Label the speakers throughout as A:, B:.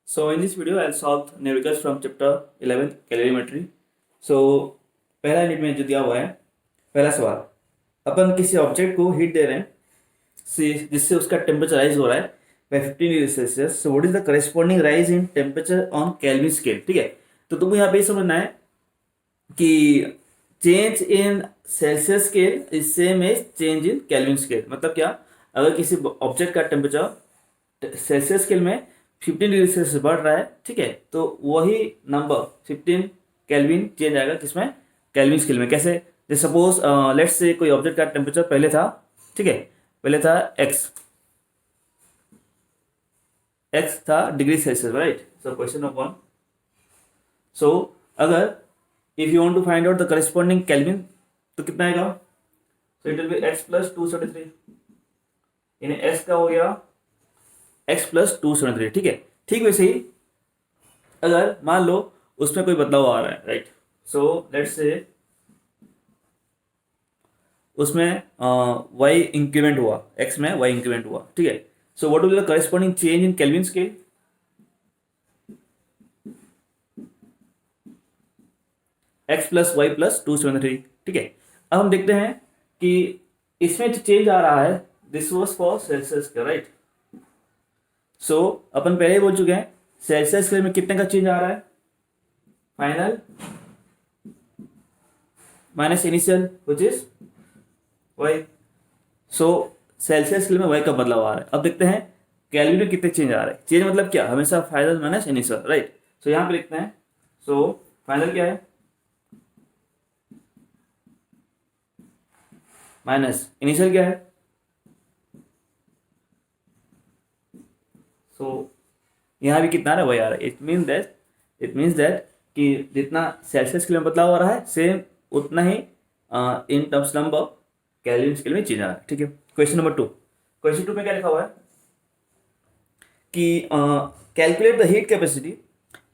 A: So in this video, I'll solve numericals from chapter 11 calorimetry. So पहला unit में जो दिया हुआ है, पहला सवाल, अपन किसी ऑब्जेक्ट को हीट दे रहे हैं जिससे उसका टेम्परेचर राइज हो रहा है by 15 degree Celsius. So what is the corresponding rise in temperature on Kelvin scale. ठीक है, तो तुमको यहाँ पे समझना है कि change in Celsius scale is same as change in Kelvin scale. मतलब क्या, अगर किसी ऑब्जेक्ट का टेम्परेचर सेल्सियस स्केल में 15 डिग्री सेल्सियस बढ़ रहा है, ठीक है, तो वही नंबर 15 केल्विन चेंज आएगा किसमें, केल्विन स्केल में. कैसे, जैसे सपोज लेट्स से कोई ऑब्जेक्ट का टेम्परेचर पहले था, ठीक है, पहले था एक्स था degree Celsius, right. So question number 1. So अगर if you want to find out the corresponding Kelvin तो कितना आएगा. So it will be x plus 273. यानी एक्स का हो गया x प्लस 273. ठीक है, ठीक वैसे ही अगर मान लो उसमें कोई बदलाव आ रहा है, राइट. सो लेट्स से उसमें y इंक्रीमेंट हुआ, x में y इंक्रीमेंट हुआ, ठीक है. So what will the corresponding change in Kelvin scale. x plus y प्लस 273. ठीक है, अब हम देखते हैं कि इसमें जो चेंज आ रहा है दिस वॉज फॉर सेल्सियस का, राइट. सो अपन पहले ही बोल चुके हैं सेल्सियस स्केल में कितने का चेंज आ रहा है, final minus initial which is y. So Celsius scale में वाई का बदलाव आ रहा है. अब देखते हैं केल्विन में कितने चेंज आ रहे हैं. चेंज मतलब क्या, हमेशा फाइनल माइनस इनिशियल, राइट. सो यहाँ पे लिखते हैं. सो फाइनल क्या है, माइनस इनिशियल क्या है. सो यहाँ भी कितना आ रहा है, वही आ रहा है. इट मीन्स दैट कि जितना सेल्सियस स्केल में बदलाव हो रहा है सेम उतना ही in terms number Kelvin scale में चेंज आ रहा है. ठीक है, क्वेश्चन नंबर 2. क्वेश्चन 2 में क्या लिखा हुआ है कि calculate the heat capacity.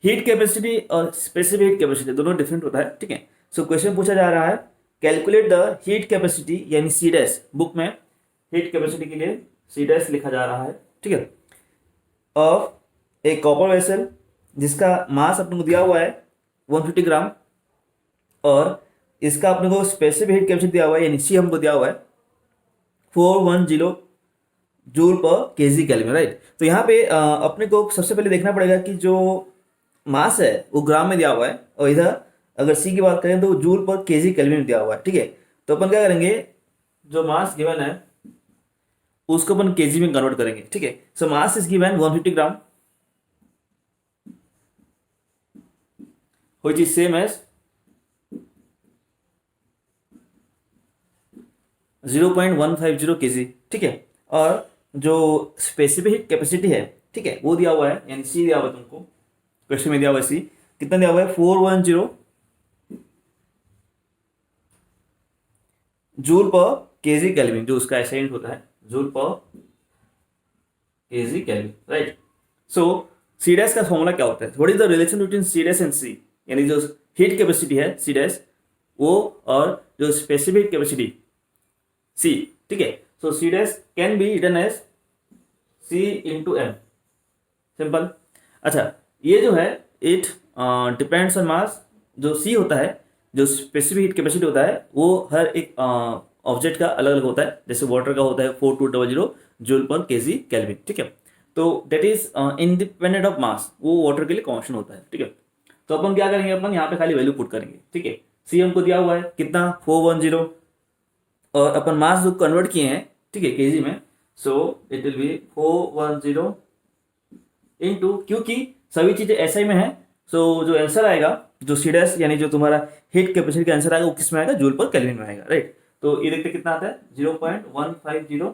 A: Heat capacity और स्पेसिफिक हीट कैपेसिटी दोनों डिफरेंट होता है, ठीक है. सो क्वेश्चन पूछा जा रहा है कैलकुलेट द हीट कैपेसिटी, यानी सी डैश. बुक में हीट कैपेसिटी के लिए सी डैश लिखा जा रहा है, ठीक है, ऑफ ए कॉपर वेसल जिसका मास अपने को दिया हुआ है 150 ग्राम और इसका अपने को स्पेसिफिक हीट कैपेसिटी दिया हुआ है, यानी सी हमको दिया हुआ है 410 joule per KG Kelvin, right. तो यहाँ पे अपने को सबसे पहले देखना पड़ेगा कि जो मास है वो ग्राम में दिया हुआ है और इधर अगर सी की बात करें तो जूल पर केजी केल्विन में दिया हुआ है, ठीक है. तो अपन क्या करेंगे, जो मास गिवन है उसको अपन केजी में कन्वर्ट करेंगे, ठीक है. So mass is given 150 gram which is same as 0.150 KG, ठीक है. और जो स्पेसिफिक हीट कैपेसिटी है, ठीक है, वो दिया हुआ है, यानी सी दिया हुआ है तुमको क्वेश्चन में, दिया हुआ है सी कितना दिया हुआ है 410 जूल पर केजी केल्विन, जो उसका ऐसा यूनिट होता है joule per KG Kelvin, right. So C dash का फॉर्मूला क्या होता है, what is the relation between C dash and C, यानी जो हीट कैपेसिटी है सी डैश वो और जो स्पेसिफिक कैपेसिटी सी, ठीक है. So C dash can be written as C into M, simple. अच्छा, ये जो है इट डिपेंड्स ऑन मास. जो सी होता है, जो स्पेसिफिक हीट कैपेसिटी होता है वो हर एक ऑब्जेक्ट का अलग अलग होता है. जैसे वाटर का होता है 4200 जूल पर केजी केल्विन, ठीक है. तो that is independent of mass, वो वाटर के लिए कॉन्स्टेंट होता है, ठीक है. तो अपन क्या करेंगे, अपन यहाँ पे खाली वैल्यू पुट करेंगे, ठीक है. सी हमको दिया हुआ है कितना 410 और अपन मास जो कन्वर्ट किए हैं, ठीक है, केजी में. सो इट विल बी 410 इंटू, क्योंकि सभी चीजें एसआई में है, सो जो आंसर आएगा, जो सी डैश यानी जो तुम्हारा हीट कैपेसिटी का आंसर आएगा वो किस में आएगा, जूल पर केल्विन में आएगा, राइट. तो ये देखते कितना आता है 0.150.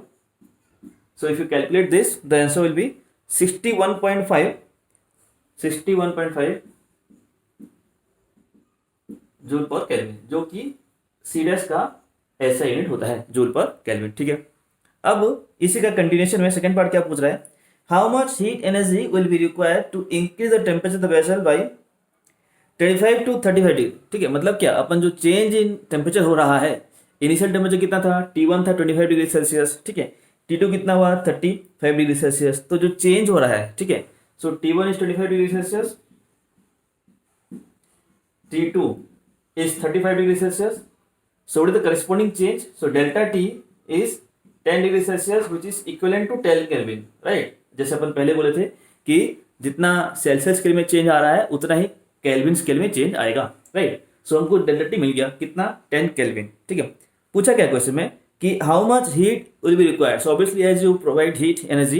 A: सो if you calculate this the answer will B 61.5 joule per kelvin, जो कि सी डैश का ऐसा यूनिट होता है जूल पर केल्विन, ठीक है. अब इसी का कंटिन्यूएशन में सेकंड पार्ट क्या पूछ रहा है, how much heat energy will be required to increase the temperature of the vessel by 25 to 35 degree, ठीक है. मतलब क्या, अपन जो चेंज इन टेम्परेचर हो रहा है, इनिशियल टेम्परेचर कितना था, T1 था 25 डिग्री सेल्सियस, ठीक है. T2 कितना हुआ 35 डिग्री सेल्सियस. तो जो चेंज हो रहा है, ठीक है, So T1 is 25 degrees Celsius, T2 is 35 degrees Celsius. So what is the corresponding change? So delta T is 10 degrees Celsius which is equivalent to 10 Kelvin, right? जैसे अपन पहले बोले थे कि जितना सेल्सियस स्केल में चेंज आ रहा है उतना ही केल्विन स्केल में चेंज आएगा, राइट? सो हमको डेल्टा टी मिल गया कितना, 10 केल्विन, ठीक है। पूछा क्या क्वेश्चन में कि how much heat will be required. So obviously as you provide heat energy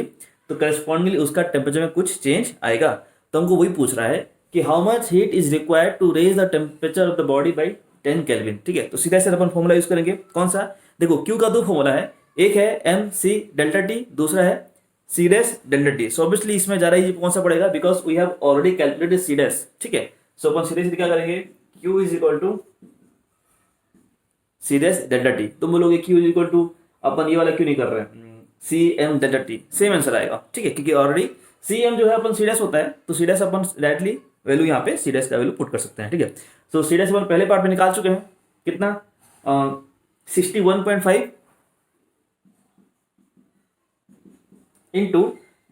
A: तो करस्पॉन्डिंगली उसका टेम्परेचर में कुछ चेंज आएगा। तो हमको वही पूछ रहा है कि how much heat is required to raise the temperature of the body by 10 kelvin, ठीक है। तो सीधा सीधा अपन फॉर्मूला यूज करेंगे, कौन सा? देखो क्यू का दो फॉर्मूला है, एक है एम सी डेल्टा टी, दूसरा है C dash delta T. So obviously इसमें ज्यादा इजी कौन सा पड़ेगा, because we have already calculated C dash, ठीक है। सो अपन सीधे सीधे क्या करेंगे, Q is equal to C dash delta T. तुम बोलोगे क्यू इज इक्वल टू, अपन ये वाला क्यों नहीं कर रहे हैं, C M delta T, same answer आएगा, ठीक है, क्योंकि ऑलरेडी सी एम जो है अपन सी डैश होता है, तो सी डैश अपन डायरेक्टली वैल्यू यहाँ पे सी डैश का वैल्यू पुट कर सकते हैं, ठीक है। सो सी डैश अपन पहले पार्ट में निकाल चुके हैं, कितना 61.5 इंटू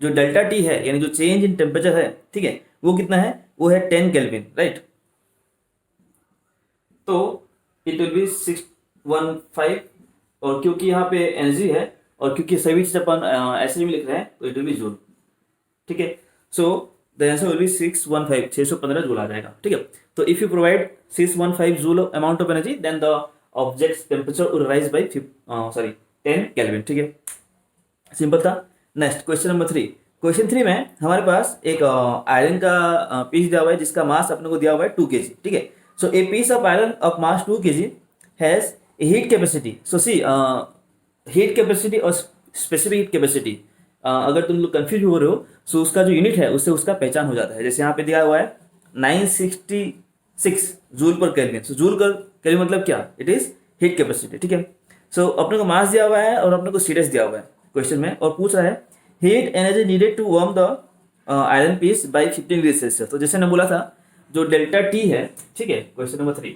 A: जो डेल्टा टी है यानी जो चेंज इन टेम्परेचर है, ठीक है, वो कितना है, वो है 10 केल्विन, राइट। तो इट विल बी 615, और क्योंकि यहाँ पे एनर्जी है और क्योंकि सभी चीज अपन ऐसे भी लिख रहे हैं तो इट विल बी जूल, ठीक है। So the answer will be 615, 615 joule आ जाएगा, ठीक है। तो if you provide 615 joule amount of energy then the object's temperature will rise by 10 kelvin, ठीक है, सिंपल था। Next question number 3। क्वेश्चन 3 में हमारे पास एक आयरन का पीस दिया हुआ है जिसका मास अपने को दिया हुआ है 2 kg, ठीक है। So a piece of iron of mass 2 kg has a heat capacity. So C heat capacity और स्पेसिफिक हीट कैपेसिटी, अगर तुम लोग कंफ्यूज हो रहे हो सो उसका जो यूनिट है उससे उसका पहचान हो जाता है। जैसे यहाँ पे दिया हुआ है 966 जूल पर केल्विन। सो जूल पर केल्विन मतलब क्या, इट इज हीट कैपेसिटी, ठीक है। सो अपने को मास दिया हुआ है और अपने को सीरियस दिया हुआ है क्वेश्चन में, और पूछ रहा है heat energy needed to warm the iron piece by 15 degree Celsius. तो जैसे ने बोला था जो डेल्टा टी है, ठीक है, क्वेश्चन नंबर 3,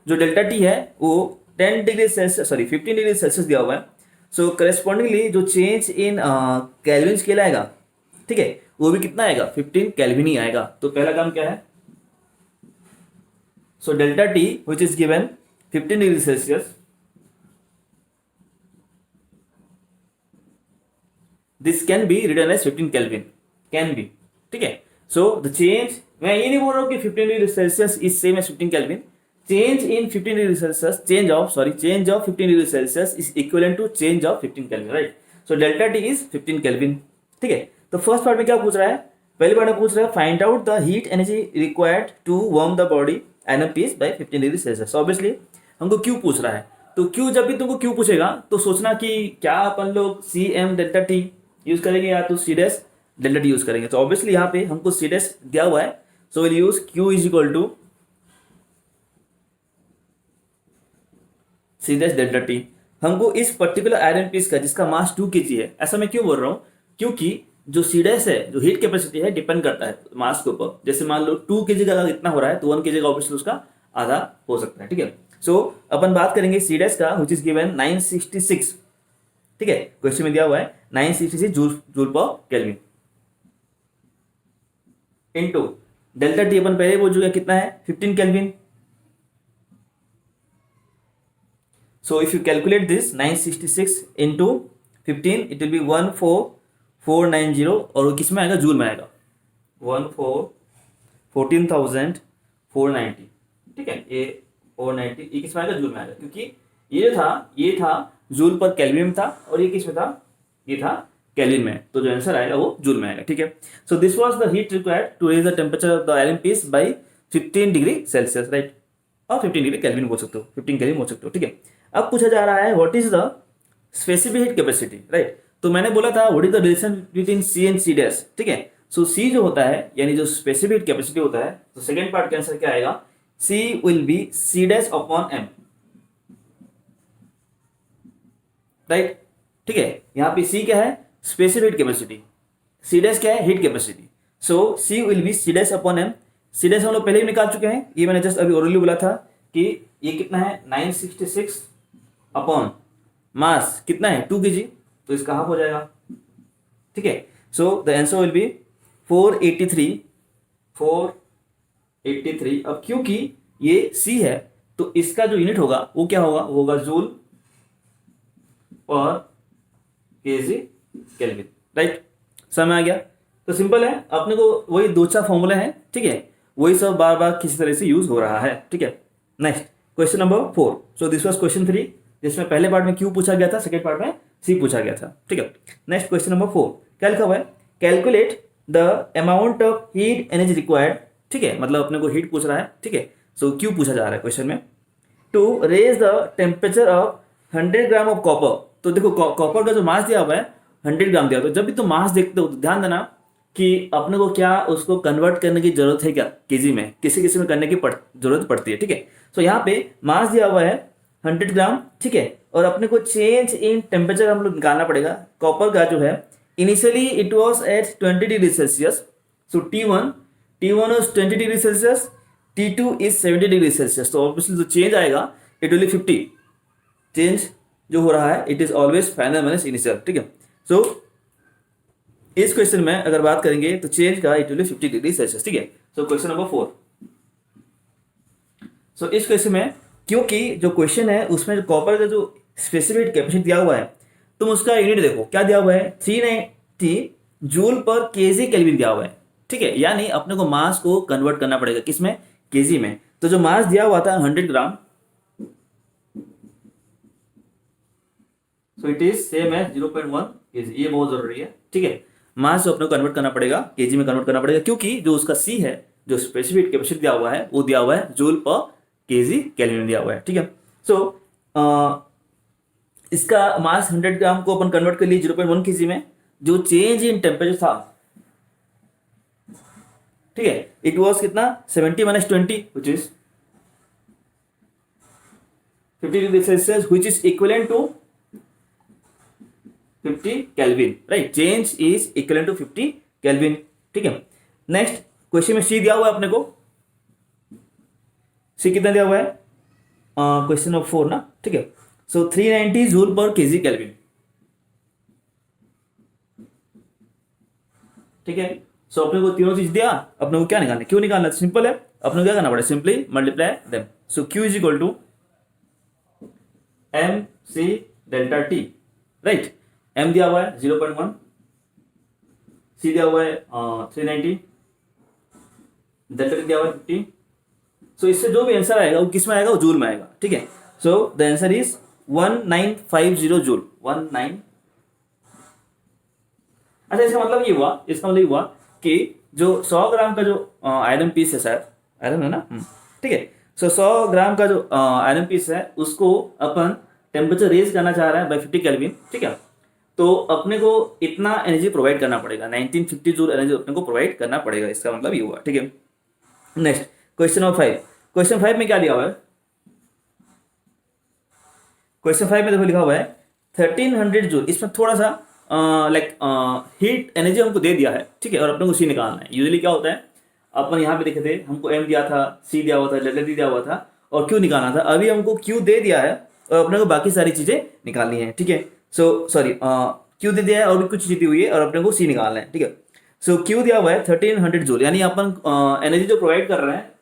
A: जो डेल्टा टी है वो 10 डिग्री सेल्सियस 15 डिग्री सेल्सियस दिया हुआ है। सो करेस्पॉन्डिंगली जो चेंज इन केल्विन स्केल आएगा, ठीक है, वो भी कितना आएगा, 15 केल्विन ही आएगा। तो पहला काम क्या है, so delta T which is given 15 degree Celsius, this can be written as 15 Kelvin, can be, ठीक है। सो द चेंज, मैं ये नहीं बोल रहा हूँ कि 15 degree Celsius is same as 15 Kelvin, change in 15 degree Celsius, change of 15 degree Celsius is equivalent to change of 15 Kelvin, right? So delta T is 15 Kelvin, ठीक है। तो फर्स्ट पार्ट में क्या पूछ रहा है, पहले पार्ट में पूछ रहा है find out the heat energy required to warm the body iron piece by 15 degree Celsius. Obviously हमको क्यू पूछ रहा है, तो क्यू जब भी तुमको क्यू पूछेगा तो सोचना कि क्या अपन लोग C M delta T use करेंगे या तो C dash delta T use करेंगे। तो ऑब्वियसली यहाँ पे हमको सी डैश दिया हुआ है, so will use Q is equal to C dash delta T. हमको इस पर्टिकुलर आयरन पीस का जिसका मास 2 kg है, ऐसा मैं क्यों बोल रहा हूँ, क्योंकि जो सी डैश है, जो हीट कैपेसिटी है, डिपेंड करता है मास के ऊपर। जैसे मान लो 2 kg का अगर इतना हो रहा है तो 1 kg का ऑब्वियसली उसका आधा हो सकता है, ठीक है। सो अपन बात करेंगे सी डैश का व्हिच इज गिवन 966, ठीक है, क्वेश्चन में दिया हुआ है 966 joule per kelvin into delta T अपन पहले बोल चुके हैं कितना है, 15 kelvin. So if you calculate this 966 into 15 it will be 14490, और वो किस में आएगा, जूल में आएगा, 14,490, ठीक है, ये 490 ये किस में आएगा, जूल में आएगा, क्योंकि ये था जूल पर केल्विन में था और ये किस में था, ये था केल्विन में, तो जो आंसर आएगा वो जूल में आएगा, ठीक है। So this was the heat required to raise the temperature of the iron piece by 15 degree Celsius, right, और 15 डिग्री केल्विन बोल सकते हो, 15 केल्विन बोल सकते हो, ठीक है। अब पूछा जा रहा है what is the specific heat capacity, right. तो मैंने बोला था what is the relation between C and C dash, ठीक है। सो सी जो होता है यानी जो स्पेसिफिक हीट कैपेसिटी होता है, तो सेकंड पार्ट का आंसर क्या आएगा, C will be C dash upon M, right, ठीक है। यहाँ पे सी क्या है, specific heat capacity, C dash क्या है, heat capacity. So C will be C dash upon M. C dash हम लोग पहले ही निकाल चुके हैं, ये मैंने जस्ट अभी ओरली बोला था कि ये कितना है 966 अपॉन मास कितना है 2 kg, तो इसका हाफ हो जाएगा, ठीक है। So the answer will B 483। अब क्योंकि ये सी है तो इसका जो यूनिट होगा वो क्या होगा, वो होगा joule per KG Kelvin, right. समझ आ गया। तो सिंपल है, अपने को वही दो चार फॉर्मूले हैं, ठीक है, वही सब बार बार किसी तरह से यूज हो रहा है, ठीक है। Next question number 4। So this was question 3, जिसमें पहले पार्ट में क्यू पूछा गया था, सेकंड पार्ट में सी पूछा गया था, ठीक है। नेक्स्ट क्वेश्चन नंबर 4 क्या लिखा हुआ है, calculate the amount of heat energy required, ठीक है, मतलब अपने को हीट पूछ रहा है, ठीक है। सो क्यू पूछा जा रहा है क्वेश्चन में, to raise the temperature of 100 gram of copper. तो देखो कॉपर का जो मास दिया हुआ है 100 ग्राम दिया हुआ है, तो जब भी तुम मास देखते हो तो ध्यान देना कि अपने को क्या उसको कन्वर्ट करने की जरूरत है क्या केजी में, किसी किसी में करने की जरूरत पड़ती है, ठीक है। सो यहाँ पे मास दिया हुआ है 100 ग्राम, ठीक है, और अपने को चेंज इन टेम्परेचर हम लोग निकालना पड़ेगा। कॉपर का जो है initially it was at 20 degree Celsius, so T1 is 20 degree Celsius, T2 is 70 degree Celsius. तो ऑब्वियसली जो चेंज आएगा इट विल 50, चेंज जो हो रहा है it is always final minus initial, ठीक है। सो इस क्वेश्चन में अगर बात करेंगे तो चेंज का इट विल 50 डिग्री सेल्सियस, ठीक है। सो क्वेश्चन नंबर 4। सो इस क्वेश्चन में क्योंकि जो क्वेश्चन है उसमें जो कॉपर का जो स्पेसिफिक कैपेसिटी दिया हुआ है, तुम उसका यूनिट देखो क्या दिया हुआ है, 390 जूल पर केजी केल्विन दिया हुआ है, ठीक है। यानी अपने को मास को कन्वर्ट करना पड़ेगा किसमें, केजी में। तो जो मास दिया हुआ था 100 gram, so it is same as 0.1 KG, ये बहुत जरूरी है, ठीक है। मास जो अपने को कन्वर्ट करना पड़ेगा केजी में कन्वर्ट करना पड़ेगा, क्योंकि जो उसका सी है जो स्पेसिफिक कैपेसिटी दिया हुआ है वो दिया हुआ है जूल पर केजी केल्विन दिया हुआ है, ठीक है। सो इसका मास 100 ग्राम को अपन कन्वर्ट कर लिए 0.1 केजी में। जो चेंज इन टेम्परेचर था, ठीक है, इट वॉज कितना 70 माइनस 20 which is 50 degree Celsius, which is equivalent to 50 Kelvin, right. Change is equivalent to 50 Kelvin, ठीक है। नेक्स्ट क्वेश्चन में सी दिया हुआ है अपने को, सी कितना दिया हुआ है, क्वेश्चन नंबर 4 ना, ठीक है। सो 390 जूल पर केजी केल्विन, ठीक है। सो अपने को तीनों चीज दिया, अपने को क्या निकालना है, क्यों निकालना है, सिंपल है, अपने को क्या करना पड़ेगा, simply multiply them. So Q is equal to M C delta T, right. M दिया हुआ है 0.1, सी दिया हुआ है 390, डेल्टा टी दिया हुआ है 50। सो इससे जो भी आंसर आएगा वो किस में आएगा, वो जूल में आएगा, ठीक है। So the answer is 1950 joule, 19। अच्छा इसका मतलब ये हुआ, इसका मतलब ये हुआ कि जो 100 ग्राम का जो आयरन पीस है, शायद आयरन है ना, ठीक है। सो 100 ग्राम का जो आयरन पीस है उसको अपन टेम्परेचर रेज करना चाह रहे हैं बाई 50 केल्विन, ठीक है। तो अपने को इतना एनर्जी प्रोवाइड करना पड़ेगा, 1950 जूल एनर्जी अपने को प्रोवाइड करना पड़ेगा, इसका मतलब ये हुआ, ठीक है। Next question number 5। क्वेश्चन 5 में क्या दिया हुआ है, क्वेश्चन 5 में देखो लिखा हुआ है 1300 जूल। इसमें थोड़ा सा लाइक हीट एनर्जी हमको दे दिया है, ठीक है, और अपने को सी निकालना है। यूजुअली क्या होता है, अपन यहाँ पे देखे थे हमको एम दिया था, सी दिया हुआ था, डेल्टा टी दिया हुआ था और क्यू निकालना था। अभी हमको क्यू दे दिया है और अपने को बाकी सारी चीजें निकालनी है, ठीक है। सो सॉरी क्यू दे दिया है और भी कुछ चीज दी हुई है और अपने को सी निकालना है, ठीक है। सो क्यू दिया हुआ है 1300 जूल, यानी अपन एनर्जी जो प्रोवाइड कर रहे हैं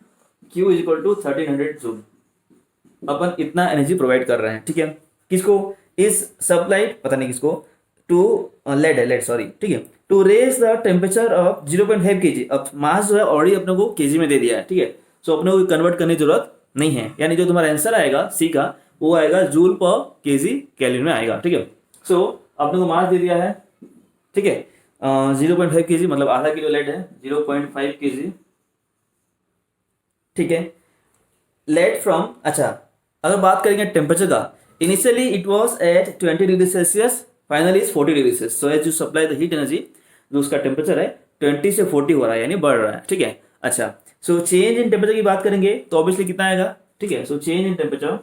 A: Q is equal to 1300 joule, अपन इतना एनर्जी प्रोवाइड कर रहे हैं, ठीक है। किसको, इस सप्लाइड पता नहीं किसको, टू लेड है, लेड सॉरी, ठीक है, to raise the temperature of 0.5 KG. अब मास जो है ऑलरेडी अपने को केजी में दे दिया है, ठीक है। सो अपने को कन्वर्ट करने की जरूरत नहीं है, यानी जो तुम्हारा आंसर आएगा सी का वो आएगा जूल पर केजी केल्विन में आएगा, ठीक है। सो अपने को मास दे दिया है, ठीक है, 0.5 केजी मतलब आधा किलो लेड है, 0.5 केजी, ठीक है। लेड फ्रॉम, अच्छा अगर बात करेंगे टेम्परेचर का, initially it was at 20 degree Celsius, finally is 40 degree Celsius. So as you supply the heat energy, जो उसका टेम्परेचर है 20 से 40 हो रहा है, यानी बढ़ रहा है, ठीक है। अच्छा सो चेंज इन टेम्परेचर की बात करेंगे तो ऑब्वियसली कितना आएगा, ठीक है। So change in temperature,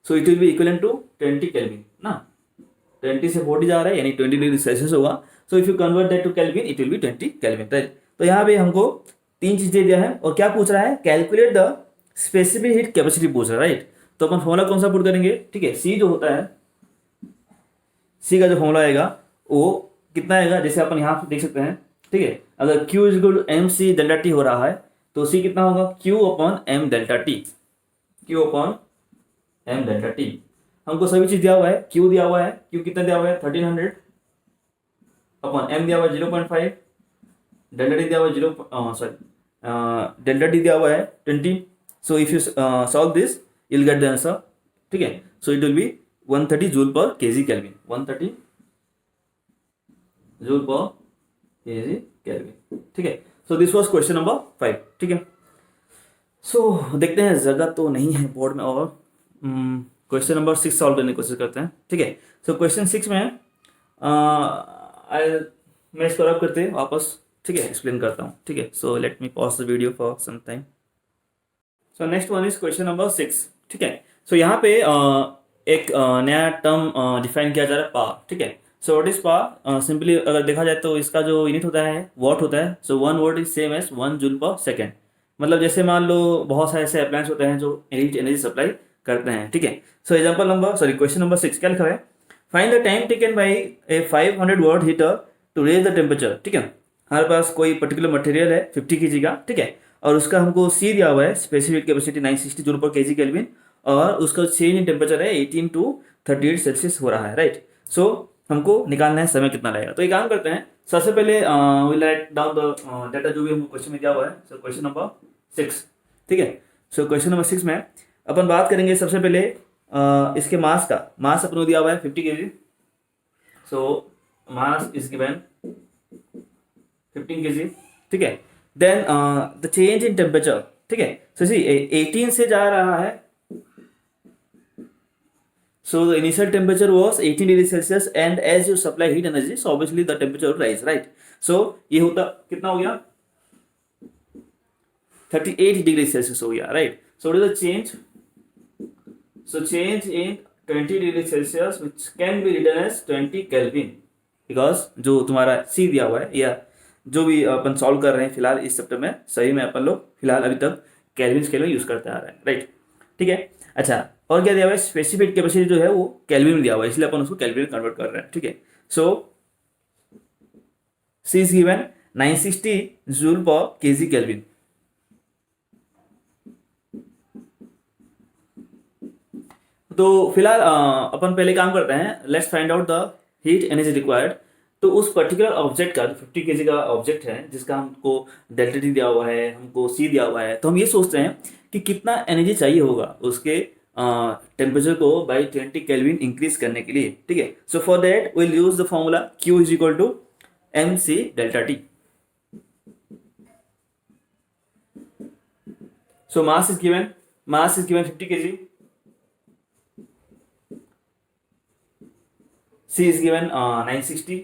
A: so it will be equivalent to 20 Kelvin ना, 20 से 40 जा रहा है यानी 20 डिग्री सेल्सियस होगा। So if you convert that to Kelvin it will be 20 Kelvin, right. तो यहाँ पे हमको तीन चीजें दिया है और क्या पूछ रहा है, calculate the specific heat capacity पूछ रहा है, राइट। तो अपन फॉर्मूला कौन सा पुट करेंगे, ठीक है, सी जो होता है, सी का जो फॉर्मूला आएगा वो कितना आएगा, जैसे अपन यहाँ पे देख सकते हैं, ठीक है। अगर Q is equal to M C delta T हो रहा है तो C कितना होगा, Q upon M delta T, Q upon M delta T. हमको सभी चीज दिया हुआ है, Q दिया हुआ है, Q कितना दिया हुआ है 1300 अपॉन एम दिया हुआ है 0.5, डेल्टा टी दिया हुआ है डेल्टा टी दिया हुआ है 20। सो if you solve this you will get the answer, ठीक है। So it will B 130 joule per KG kelvin, 130 joule per KG kelvin, ठीक है। So this was question number 5, ठीक है। सो देखते हैं, जगह तो नहीं है बोर्ड में, और क्वेश्चन नंबर 6 सॉल्व करने की कोशिश करते हैं, ठीक है। सो क्वेश्चन 6 में मैं इसको रब करते हैं वापस, ठीक है, एक्सप्लेन करता हूँ, ठीक है। So let me pause the video for some time. So next one is question number 6, ठीक है। सो यहाँ पे एक नया टर्म डिफाइन किया जा रहा है, पावर, ठीक है। So what is power, simply अगर देखा जाए तो इसका जो यूनिट होता है वॉट होता है। So 1 watt is same as 1 joule per second. मतलब जैसे मान लो बहुत सारे ऐसे अप्लायंस होते हैं जो एनर्जी सप्लाई करते हैं, ठीक है। So example number question number 6 क्या लिखा है, find the time taken by a 500 watt heater to raise the temperature, ठीक है। हमारे पास कोई पर्टिकुलर मटेरियल है 50 kg का, ठीक है, और उसका हमको सी दिया हुआ है, specific capacity 960 joule per KG kelvin, और उसका चेंज इन टेम्परेचर है 18 to 38 सेल्सियस हो रहा है, राइट। सो हमको निकालना है समय कितना लगेगा। तो एक काम करते हैं, सबसे पहले will write down the data जो भी हमको क्वेश्चन में दिया हुआ है। सो क्वेश्चन नंबर 6, ठीक है। सो क्वेश्चन नंबर 6 में अपन बात करेंगे सबसे पहले इसके मास का। मास अपन को दिया हुआ है 50 kg। So mass is given 15 kg, ठीक है। Then the change in temperature, ठीक है। सो सी 18 से जा रहा है, so the initial temperature was 18 degree Celsius, and as you supply heat energy so obviously the temperature will rise, right। so ये होता कितना हो गया 38 डिग्री सेल्सियस हो गया, right। so what is the change, so change in 20 degree Celsius which can be written as 20 Kelvin, because जो तुम्हारा C दिया हुआ है या जो भी अपन सॉल्व कर रहे हैं फिलहाल इस चैप्टर में, सही में अपन लोग फिलहाल अभी तक केल्विन स्केल में यूज करते आ रहे हैं, राइट, ठीक है। अच्छा, और क्या दिया हुआ है, स्पेसिफिक कैपेसिटी जो है वो केल्विन में दिया हुआ है, इसलिए अपन उसको केल्विन में कन्वर्ट कर रहे हैं, ठीक है। So C is given 960 joule per KG kelvin. तो फिलहाल अपन पहले काम करते हैं, let's find out the heat energy required. तो उस पर्टिकुलर ऑब्जेक्ट का, जो 50 kg का ऑब्जेक्ट है, जिसका हमको डेल्टा टी दिया हुआ है, हमको सी दिया हुआ है, तो हम ये सोचते हैं कि कितना एनर्जी चाहिए होगा उसके टेम्परेचर को बाई 20 केल्विन इंक्रीज करने के लिए, ठीक है। So for that will use the formula Q is equal to M C delta T. So mass is given 50 kg, C is given 960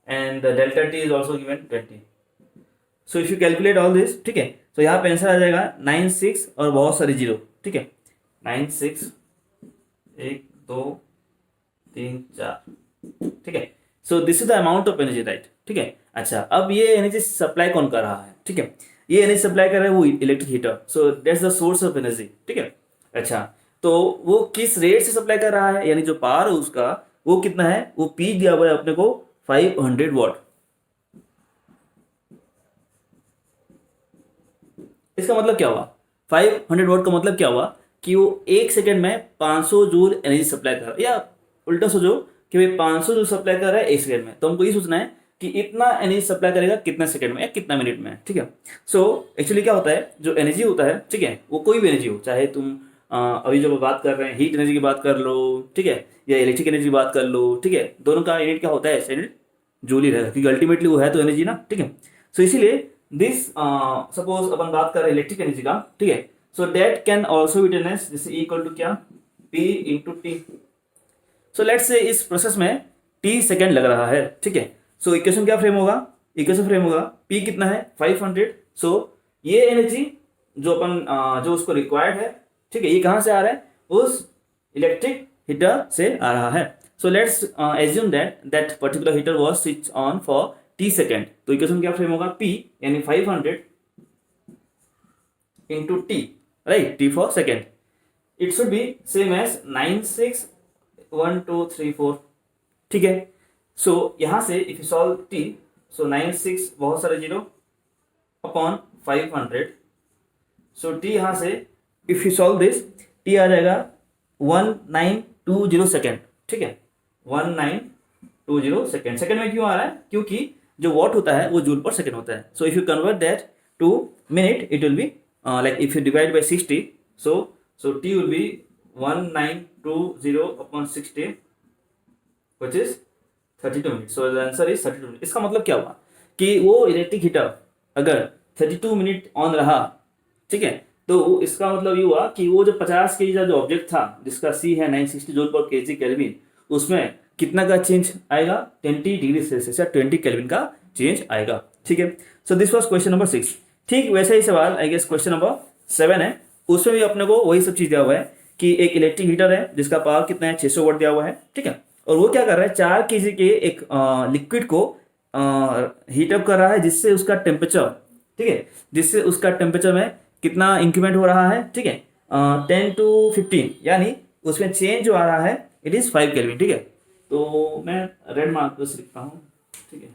A: and the delta T is also given 20. So if you calculate all this, ठीक है, तो यहाँ पे answer आ जाएगा 96 और बहुत सारी जीरो, ठीक है, 96 1 2 3 4, ठीक है। So this is the amount of energy, right, ठीक है। अच्छा, अब ये एनर्जी सप्लाई कौन कर रहा है, ठीक है, ये एनर्जी सप्लाई कर रहा है वो electric heater, so that's the source of energy, ठीक है। अच्छा, तो वो किस रेट से सप्लाई कर रहा है, यानी जो पावर है उसका वो कितना है, वो पी दिया हुआ है अपने को 500 वॉट। इसका मतलब क्या हुआ, 500 वॉट का मतलब क्या हुआ कि वो 1 सेकेंड में 500 जूल एनर्जी सप्लाई कर रहा है, या उल्टा सोचो कि भाई 500 जूल सप्लाई कर रहा है 1 सेकेंड में, तो हमको ये सोचना है कि इतना एनर्जी सप्लाई करेगा कितना सेकंड में या कितना मिनट में, ठीक है। सो एक्चुअली क्या होता है, जो एनर्जी होता है, ठीक है, वो कोई भी एनर्जी हो, चाहे तुम अभी जो बात कर रहे हैं हीट एनर्जी की बात कर लो, ठीक है, या इलेक्ट्रिक एनर्जी की बात कर लो, ठीक है, दोनों का यूनिट क्या होता है, यूनिट जूल ही रहेगा, क्योंकि अल्टीमेटली वो है तो एनर्जी ना, ठीक है। सो इसीलिए दिस सपोज अपन बात कर रहे हैं इलेक्ट्रिक एनर्जी का, ठीक है, so that can also be written as जैसे इक्वल टू क्या, P into T. So let's say इस प्रोसेस में T सेकेंड लग रहा है, ठीक है। सो इक्वेशन क्या फ्रेम होगा, इक्वेशन फ्रेम होगा P कितना है 500। सो ये एनर्जी जो अपन जो उसको रिक्वायर्ड है, ठीक है, ये कहाँ से आ रहा है, उस इलेक्ट्रिक हीटर से आ रहा है। So let's assume that particular heater was switch on for T second. तो इक्वेशन क्या फ्रेम होगा, P यानी 500 into T, right, T for second. It should be same as 96 1 2 3 4, ठीक है। सो यहाँ से इफ यू सॉल्व टी, सो 96 बहुत सारे जीरो अपॉन 500, सो टी यहाँ से if you solve this, T आ जाएगा 1920 सेकेंड, ठीक है, 1920 सेकेंड। सेकेंड में क्यों आ रहा है? क्योंकि जो वॉट होता है वो जूल पर सेकेंड होता है। सो if you convert that to minute, it will be like if you divide by 60, so t will be 1920 upon 60 which is 32 minute. So the answer is 32 minute. इसका मतलब क्या हुआ कि वो इलेक्ट्रिक हीटर अगर 32 minute on रहा, ठीक है, तो इसका मतलब ये हुआ कि वो जो 50 केजी का जो ऑब्जेक्ट था जिसका सी है 960 जूल पर केजी केल्विन, उसमें कितना का चेंज आएगा? 20 डिग्री सेल्सियस या 20 केल्विन का चेंज आएगा, ठीक है। So this was question number 6। ठीक वैसा ही सवाल आई गेस क्वेश्चन नंबर 7 है, उसमें भी अपने को वही सब चीज दिया हुआ है कि एक इलेक्ट्रिक हीटर है जिसका पावर कितना है? 600 वाट दिया हुआ है, ठीक है, और वो क्या कर रहा है? 4 केजी के एक लिक्विड को हीटअप कर रहा है, जिससे उसका टेम्परेचर, ठीक है, जिससे उसका टेम्परेचर में कितना इंक्रीमेंट हो रहा है, ठीक है, 10 to 15, यानी उसमें चेंज जो आ रहा है इट इज 5 केल्विन, ठीक है। तो मैं रेड मार्कर से लिखता हूँ, ठीक है।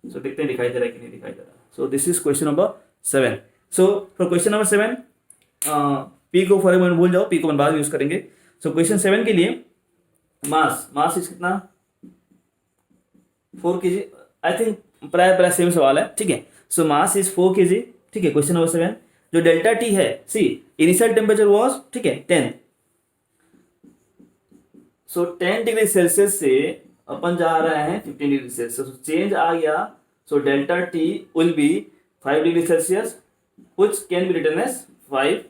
A: सो देखते हैं दिखाई दे रहा है कि नहीं दिखाई दे रहा। सो this is question number 7। So for question number 7, P को फॉर मोमेंट भूल जाओ, पी को बाद यूज करेंगे। सो क्वेश्चन 7 के लिए मास इज कितना? 4 केजी। आई थिंक प्राय सेम सवाल है, ठीक है। सो मास इज 4 केजी, ठीक है। क्वेश्चन नंबर 7, जो डेल्टा टी है, सी इनिशियल टेम्परेचर वाज, ठीक है, 10। सो 10 डिग्री सेल्सियस से अपन जा रहे हैं 15 डिग्री सेल्सियस, चेंज आ गया। So delta T will be 5 degree Celsius which can be written as 5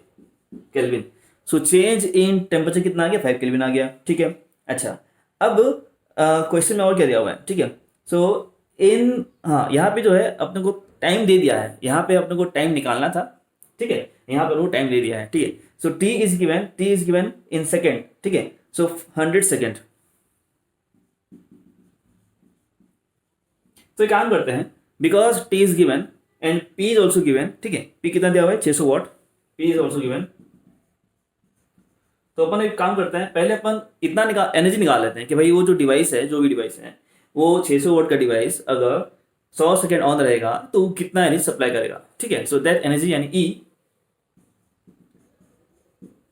A: kelvin. So change in temperature कितना आ गया? 5 केल्विन आ गया, ठीक है। अच्छा, अब क्वेश्चन में और क्या दिया हुआ है, ठीक है। सो इन यहाँ पे जो है अपने को टाइम दे दिया है, यहाँ पे अपने को टाइम निकालना था, ठीक है, यहाँ पर वो टाइम दे दिया है, ठीक है। So T is given in second, ठीक है। So 100 second. तो एक काम करते हैं, because T is given and P is also given, ठीक है, पी कितना दिया हुआ है? 600 watt, P is also given. तो अपन एक काम करते हैं, पहले अपन इतना एनर्जी निकाल लेते हैं कि भाई वो जो डिवाइस है, जो भी डिवाइस है, वो 600 वाट का डिवाइस अगर 100 सेकेंड ऑन रहेगा तो वो कितना एनर्जी सप्लाई करेगा, ठीक है। सो दैट एनर्जी यानी E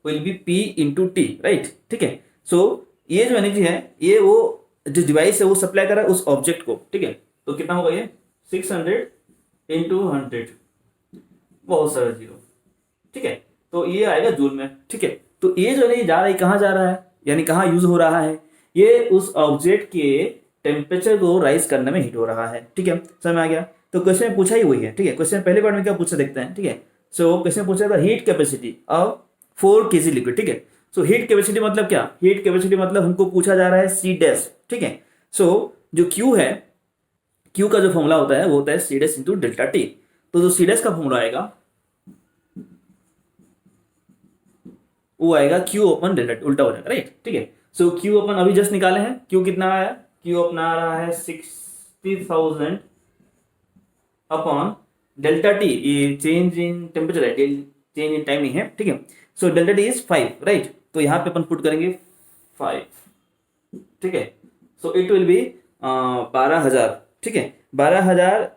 A: will be P into T, right, ठीक है। सो ये जो एनर्जी है, ये वो जो डिवाइस है वो सप्लाई कर रहा है उस ऑब्जेक्ट को, ठीक है। तो कितना होगा ये? 600 इंटू 100, बहुत सारा जीरो, ठीक है। तो ये आएगा जूल में, ठीक है। तो ये जो नहीं जा रहा है, कहाँ जा रहा है, यानी कहाँ यूज हो रहा है? ये उस ऑब्जेक्ट के टेम्परेचर को राइज करने में हीट हो रहा है, ठीक है, समझ में आ गया। तो क्वेश्चन में पूछा ही वही है, ठीक है। क्वेश्चन पहले पार्ट में क्या पूछा देखते हैं, ठीक है। सो क्वेश्चन पूछा था heat capacity of 4 KG liquid, ठीक है। सो हीट कैपेसिटी मतलब क्या? हीट कैपेसिटी मतलब हमको पूछा जा रहा है सी डैश, ठीक है। सो जो क्यू है, क्यू का जो फॉर्मूला होता है वो होता है C dash into delta T. तो जो सी डैश का फॉर्मूला आएगा वो आएगा क्यू अपन डेल्टा टी, उल्टा हो जाएगा, राइट, ठीक है। सो क्यू अपन अभी जस्ट निकाले हैं, क्यू कितना आया? क्यू अपना आ रहा है 60,000 अपॉन डेल्टा टी, ये चेंज इन टेम्परेचर है, चेंज इन टाइम नहीं है, ठीक है। So delta T is 5, right. तो यहाँ पे अपन पुट करेंगे 5, ठीक है। सो इट विल बी 12,000, ठीक है, 12,000।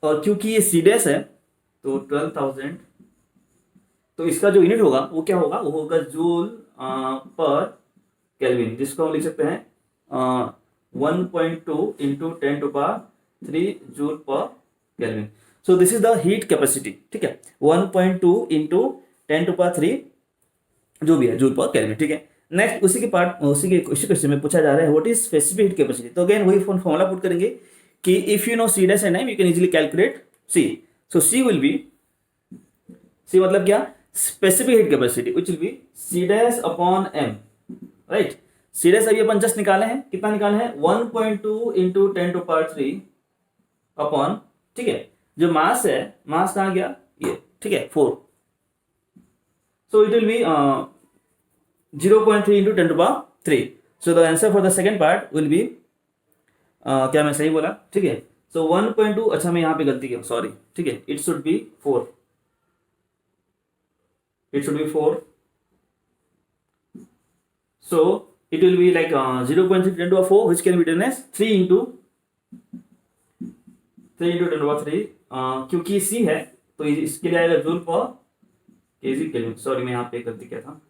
A: और क्योंकि ये सी डैश है तो 12,000, तो इसका जो यूनिट होगा वो क्या होगा? वो होगा जूल पर केल्विन, जिसको हम लिख सकते हैं 1.2 into 10 to power 3 joule per kelvin. So this is the heat capacity, ठीक है, 1.2 इंटू 10 टू पावर 3 जो भी है जूल पर केल्विन, ठीक है। नेक्स्ट उसी क्वेश्चन में पूछा जा रहा है what is specific heat capacity. तो अगेन वही फॉर्मूला पुट करेंगे कि if you know C dash and M you can easily calculate C. So C will be, C मतलब क्या? Specific heat capacity which will be C dash upon M, right. C dash अभी अपन just निकाले हैं, कितना निकाले हैं? 1.2 into 10 to power 3 upon, ठीक है, जो मास है, मास कहाँ गया? ये, ठीक है, 4। So it will be 0.3 into 10 to power 3। So the answer for the second part will be, क्या मैं सही बोला? ठीक है। सो 1.2, अच्छा मैं यहाँ पे गलती किया, सॉरी, ठीक है, it should B 4, it should be 4. So it will be like 0.3 10 to the 4, which can be written as 3 into 10 to the 3, क्योंकि C है तो इसके लिए आएगा joule per KG kelvin. Sorry मैं यहाँ पे गलती किया था,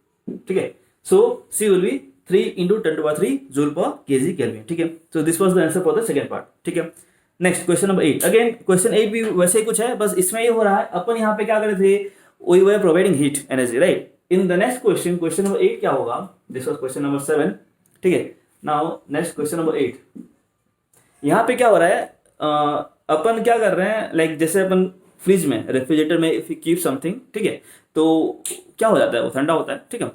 A: ठीक है। सो C will be 3 into 10 to the 3 joule per KG kelvin, ठीक है। So this was the answer for the second part, ठीक है। Next question number 8। Again question 8 भी वैसे ही कुछ है, बस इसमें ये हो रहा है अपन यहाँ पे क्या करे थे, we were providing heat energy, right. In the next question, question number 8 क्या होगा, दिस वाज क्वेश्चन नंबर 7, ठीक है। नाउ नेक्स्ट क्वेश्चन नंबर 8, यहाँ पे क्या हो रहा है, अपन क्या कर रहे हैं, लाइक जैसे अपन फ्रिज में, रेफ्रिजरेटर में इफ यू कीप समथिंग, ठीक है, तो क्या हो जाता है, वो ठंडा होता है, ठीक है।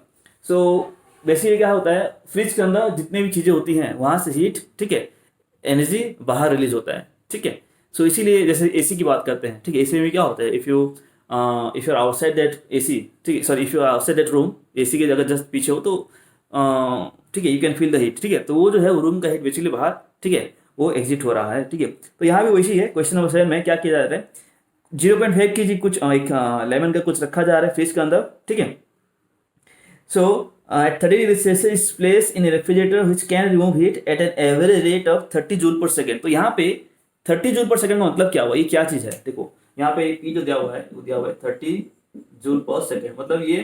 A: सो बेसिकली क्या होता है, फ्रिज के अंदर जितने भी चीज़ें होती हैं वहाँ से हीट, ठीक है, एनर्जी बाहर रिलीज होता है, ठीक है। सो इसीलिए जैसे एसी की बात करते हैं, ठीक है, एसी में क्या होता है, if you are outside that AC, ठीक है, sorry if you are outside that room, AC के जगह जस्ट पीछे हो तो ठीक है, you can feel the heat, ठीक है। तो वो जो है वो रूम का हीट बेसिकली बाहर, ठीक है, वो एग्जिट हो रहा है, ठीक है। तो यहाँ भी वैसी है, क्वेश्चन नंबर 7 में क्या किया जाता है, 0.5 kg कुछ एक लेमन का कुछ रखा जा रहा है फ्रिज के अंदर, ठीक है। सो at 30 degrees Celsius is placed in a refrigerator which can remove heat at an average rate of 30 joule per second. तो यहाँ पे 30 जूल पर सेकेंड का मतलब क्या हुआ, ये क्या चीज़ है, देखो यहाँ पे पी जो दिया हुआ है वो दिया हुआ है 30 जूल पर सेकेंड। मतलब ये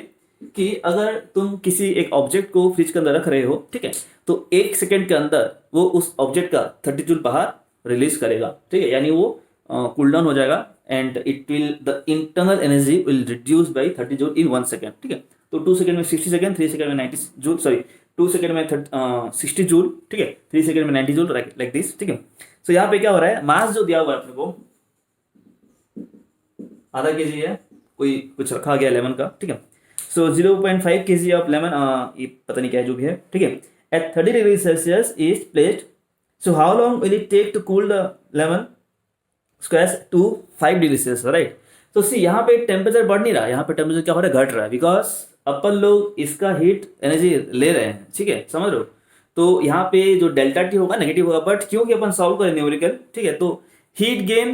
A: कि अगर तुम किसी एक ऑब्जेक्ट को फ्रिज के अंदर रख रहे हो, ठीक है, तो 1 सेकेंड के अंदर वो उस ऑब्जेक्ट का 30 जूल बाहर रिलीज करेगा, ठीक है, यानी वो कूल डाउन हो जाएगा and it will the internal energy will reduce by 30 joule in 1 second, ठीक है। तो 2 सेकेंड में 60 सेकेंड, 3 सेकेंड में 90 जूल, सॉरी 2 सेकेंड में 60 जूल, ठीक है, 3 सेकेंड में 90 जूल, लाइक दिस, ठीक है। सो यहाँ पे क्या हो रहा है, मास जो दिया हुआ है अपने को आधा केजी है, कोई कुछ रखा गया लेमन का, ठीक है। सो 0.5 kg ऑफ लेमन, ये पता नहीं क्या है जो भी है, ठीक है, at 30 degree Celsius is placed. So how long will it take to cool the lemon square to 5 degree Celsius, right. तो सी यहाँ पे टेम्परेचर बढ़ नहीं रहा, यहाँ पे टेम्परेचर क्या हो रहा है, घट रहा है, बिकॉज अपन लोग इसका हीट एनर्जी ले रहे हैं, ठीक है, समझ रहे हो। तो यहाँ पे जो डेल्टा टी होगा नेगेटिव होगा, बट क्योंकि अपन सॉल्व करें न्यूमेरिकल, ठीक है, तो heat gain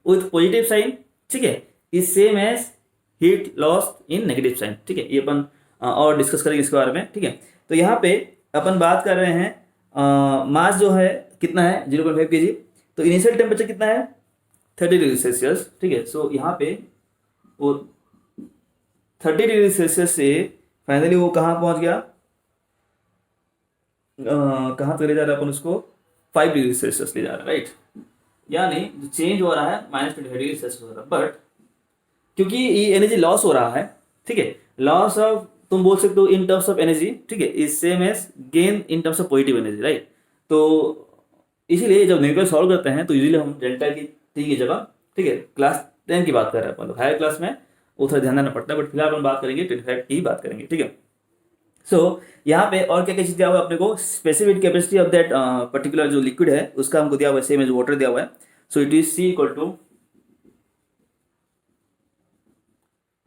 A: with positive sign, ठीक है, is same as heat loss in negative sign, ठीक है। ये अपन और डिस्कस करेंगे इसके बारे में, ठीक है। तो यहाँ पे अपन बात कर रहे हैं मास जो है कितना है 0.5 kg, तो इनिशियल टेम्परेचर कितना है 30 डिग्री सेल्सियस, ठीक है। सो यहाँ पे वो 30 डिग्री सेल्सियस से फाइनली वो कहाँ पहुँच गया, कहाँ तक ले जा रहा है अपन उसको, 5 डिग्री सेल्सियस ले जा रहा है, राइट। यानी जो चेंज हो रहा है -25 डिग्री सेल्सियस हो रहा है, बट क्योंकि ये एनर्जी लॉस हो रहा है, ठीक है, लॉस ऑफ तुम बोल सकते हो इन टर्म्स ऑफ एनर्जी, ठीक है, is same as gain in terms of positive energy, right. तो इसीलिए जब न्यूमेरिकल सॉल्व करते हैं तो यूजुअली हम डेल्टा की टी की जगह, ठीक है, क्लास 10 की बात कर रहे हैं अपन, तो हायर क्लास में वो थोड़ा ध्यान देना पड़ता है, बट फिलहाल अपन बात करेंगे 25 की बात करेंगे, ठीक है। सो यहाँ पे और क्या क्या चीज़ दिया हुआ है अपने को, specific capacity of that particular जो लिक्विड है उसका हमको दिया हुआ है, सेम एज वाटर दिया हुआ है। So it is C equal to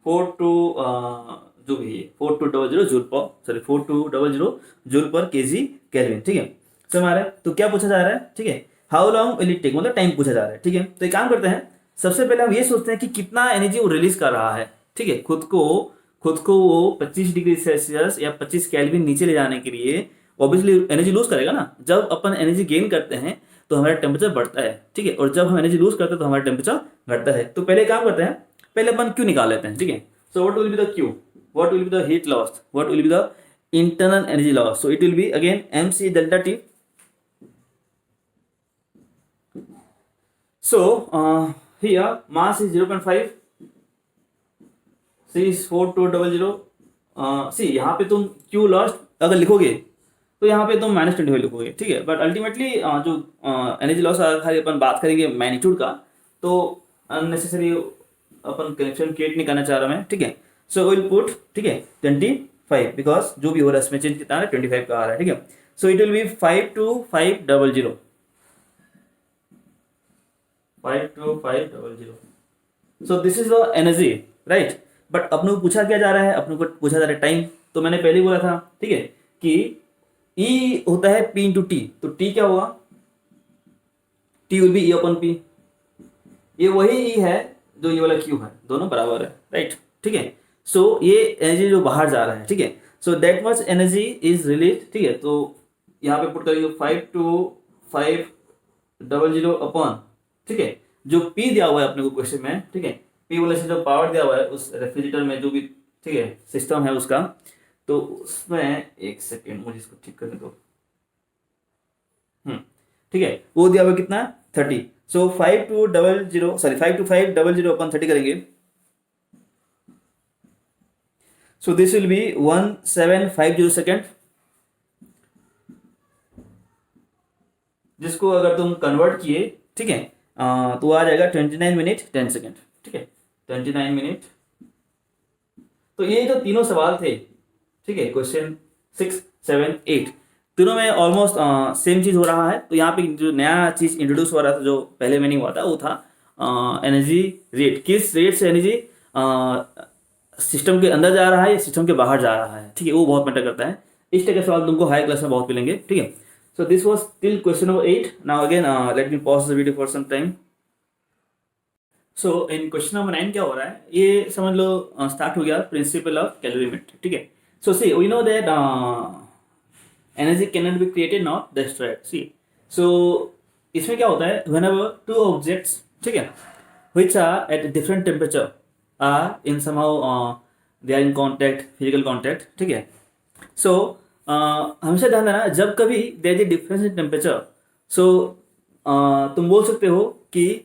A: 4200 joule per, sorry 4200 joule per KG kelvin, ठीक है। सो हमारा तो क्या पूछा जा रहा है, ठीक है, how long will it take, मतलब टाइम पूछा जा रहा है, ठीक है। तो एक काम करते हैं, सबसे पहले हम ये सोचते हैं कि कितना एनर्जी वो रिलीज कर रहा है, ठीक है, खुद को वो 25 डिग्री सेल्सियस या 25 केल्विन नीचे ले जाने के लिए ऑब्वियसली एनर्जी लूज करेगा ना। जब अपन एनर्जी गेन करते हैं तो हमारा टेम्परेचर बढ़ता है, ठीक है, और जब हम एनर्जी लूज करते हैं तो हमारा टेम्परेचर घटता है। तो पहले काम करते हैं, पहले अपन क्यू निकाल लेते हैं, ठीक है। So what will be the Q, what will be the heat loss, what will be the internal energy loss. So it will be again MC delta T। So here mass is 0.5, C is 4200। सी यहाँ पे तुम Q lost अगर लिखोगे तो यहाँ पे तुम -25 लिखोगे, ठीक है, बट अल्टीमेटली जो एनर्जी लॉस खाली अपन बात करेंगे मैग्नीट्यूड का, तो अननेसेसरी अपन कनेक्शन क्रिएट नहीं करना चाह रहा मैं, ठीक है। सो विल पुट, ठीक है, 25, बिकॉज जो भी हो रहा है इसमें चेंज कितना है 25 का आ रहा है, ठीक है। So it will B 52500, 52500। So this is the energy, right. But अपने को पूछा क्या जा रहा है, अपने को पूछा जा रहा है टाइम। तो मैंने पहले बोला था, ठीक है, कि E होता है P इंटू टी, तो T क्या होगा, T will be E upon P। ये वही E है जो ये वाला Q है, दोनों बराबर है, राइट, ठीक है। सो ये एनर्जी जो बाहर जा रहा है, ठीक है, so that much energy is release, ठीक है। तो यहाँ पे पुट करेंगे 52,500 अपॉन, ठीक है, जो पी दिया हुआ है अपने को क्वेश्चन में, ठीक है, पी बोले से जो पावर दिया हुआ है उस रेफ्रिजरेटर में जो भी, ठीक है, सिस्टम है उसका, तो उसमें एक सेकेंड मुझे इसको ठीक करने दो, ठीक है, वो दिया हुआ कितना 30। सो 52500 अपन 30 करेंगे, so this will be 1750 second, जिसको अगर तुम कन्वर्ट किए, ठीक है, तो आ जाएगा 29 मिनट 10 सेकेंड, ठीक है, 29 मिनट। तो ये जो तीनों सवाल थे, ठीक है, क्वेश्चन 6, 7, 8 तीनों में ऑलमोस्ट सेम चीज हो रहा है। तो यहाँ पे जो नया चीज इंट्रोड्यूस हो रहा था, जो पहले में नहीं हुआ था, वो था एनर्जी रेट, किस रेट से एनर्जी सिस्टम के अंदर जा रहा है या सिस्टम के बाहर जा रहा है, ठीक है, वो बहुत मैटर करता है। इस तरह के सवाल तुमको हाई क्लास में बहुत मिलेंगे, ठीक है। So this was till question number 8। Now again let me pause the video for some time. So in question number 9 क्या हो रहा है, ये समझ लो स्टार्ट हो गया प्रिंसिपल ऑफ कैलोरीमेट्री, ठीक है। So see we know that energy can not be created not destroyed. See so इसमें क्या होता है, व्हेनेवर टू ऑब्जेक्ट्स, ठीक है, which are at different temperature are in somehow they are in contact, physical contact, ठीक है। So हमेशा ध्यान देना, जब कभी there is difference in temperature, so तुम बोल सकते हो कि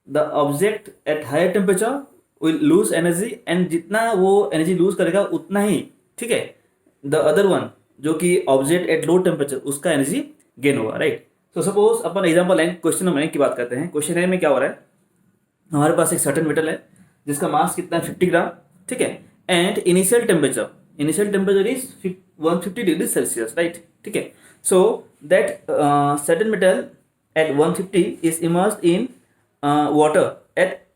A: the object at higher temperature will lose energy, and जितना वो एनर्जी लूज करेगा उतना ही, ठीक है, द अदर वन जो कि ऑब्जेक्ट एट लो टेम्परेचर उसका एनर्जी गेन होगा, राइट। सो सपोज अपन एग्जाम्पल क्वेश्चन नंबर 9 की बात करते हैं। क्वेश्चन 9 में क्या हो रहा है, हमारे पास एक सर्टेन मेटल है जिसका मास कितना है 50 ग्राम, ठीक है, and initial temperature is 150 degree Celsius, right, ठीक है। So that certain metal at 150 is immersed in water at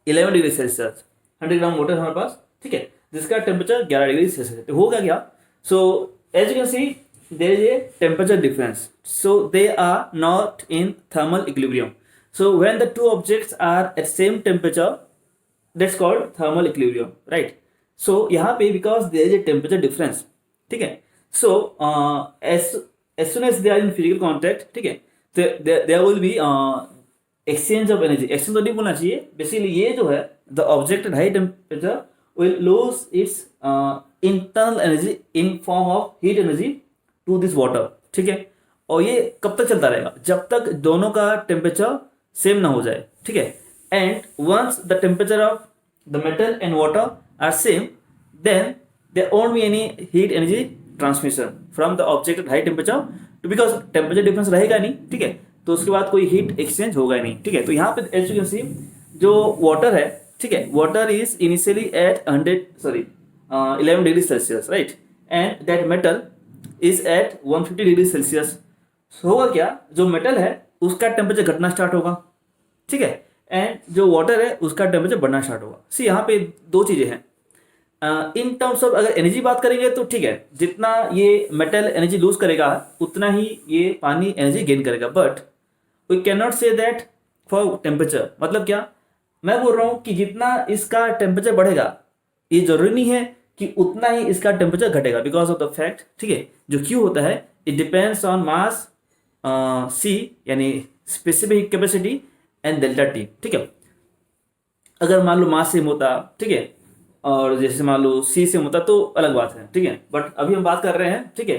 A: 11 degree Celsius. 100 gram water हमारे पास, ठीक है, जिसका टेम्परेचर 11 डिग्री सेल्सियस है। तो होगा क्या, so as you can see there is a temperature difference, so they are not in thermal equilibrium. So when the two objects are at same temperature, that's called thermal equilibrium, right? So यहाँ पे because there is a temperature difference, ठीक है, so as soon as they are in physical contact, ठीक है, there will be exchange of energy। exchange तो नहीं बोलना चाहिए, basically ये जो है the object at high temperature will lose its internal energy in form of heat energy to this water, ठीक है। और ये कब तक चलता रहेगा, जब तक दोनों का टेम्परेचर सेम ना हो जाए, ठीक है। And once the temperature of the metal and water are same, then there won't be any heat energy transmission from the object at high temperature, because temperature difference रहेगा नहीं, ठीक है, तो उसके बाद कोई हीट एक्सचेंज होगा नहीं, ठीक है। तो यहाँ पे एज यू कैन सी जो वाटर है, ठीक है, water is initially at 11 degree Celsius, right, and that metal is at 150 degree Celsius. होगा क्या, जो मेटल है उसका टेम्परेचर घटना स्टार्ट होगा, ठीक है, एंड जो वाटर है उसका टेम्परेचर बढ़ना स्टार्ट होगा। सी यहाँ पे दो चीजें हैं। इन टर्म्स ऑफ अगर एनर्जी बात करेंगे तो ठीक है, जितना ये मेटल एनर्जी लूज करेगा उतना ही ये पानी एनर्जी गेन करेगा, but we can not say that for temperature. मतलब क्या, मैं बोल रहा हूँ कि जितना इसका टेम्परेचर बढ़ेगा ये जरूरी नहीं है कि उतना ही इसका टेम्परेचर घटेगा, बिकॉज ऑफ द फैक्ट, ठीक है, जो क्यू होता है इट डिपेंड्स ऑन मास सी, यानी specific capacity and delta T, ठीक है। अगर मान लो मास सेम होता, ठीक है, और जैसे मान लो सी सेम होता तो अलग बात है, ठीक है, बट अभी हम बात कर रहे हैं, ठीक है,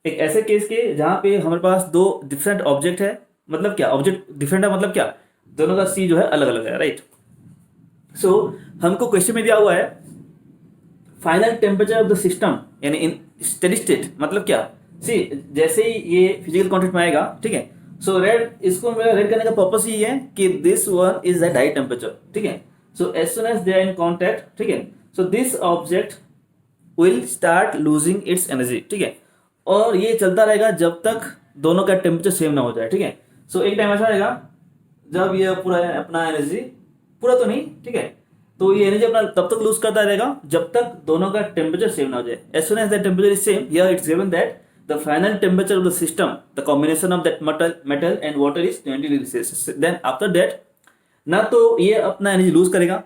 A: एक ऐसे केस के जहाँ पे हमारे पास दो डिफरेंट ऑब्जेक्ट है। मतलब क्या, ऑब्जेक्ट डिफरेंट है मतलब क्या, दोनों का सी जो है अलग अलग है, राइट। सो हमको क्वेश्चन में दिया हुआ है final temperature of the system, यानी इन स्टेडी स्टेट। मतलब क्या, सी जैसे ही ये फिजिकल कॉन्टेक्ट में आएगा, ठीक है, सो रेड, इसको मेरा रेड करने का पर्पस ये है कि this one is at high temperature, ठीक है। So as soon as they are in contact, ठीक है, so this object will start losing its energy, ठीक है, और ये चलता रहेगा जब तक दोनों का टेम्परेचर सेम ना हो जाए, ठीक है। सो एक टाइम ऐसा आएगा जब ये पूरा अपना एनर्जी, पूरा तो नहीं, ठीक है, तो ये एनर्जी अपना तब तक लूज करता रहेगा जब तक दोनों का टेम्परेचर सेम ना हो जाए। As soon as the temperature is same, here it's given that the final temperature of the system, the combination of that metal and water is 20 degree Celsius. then after that ना तो ये अपना energy lose करेगा,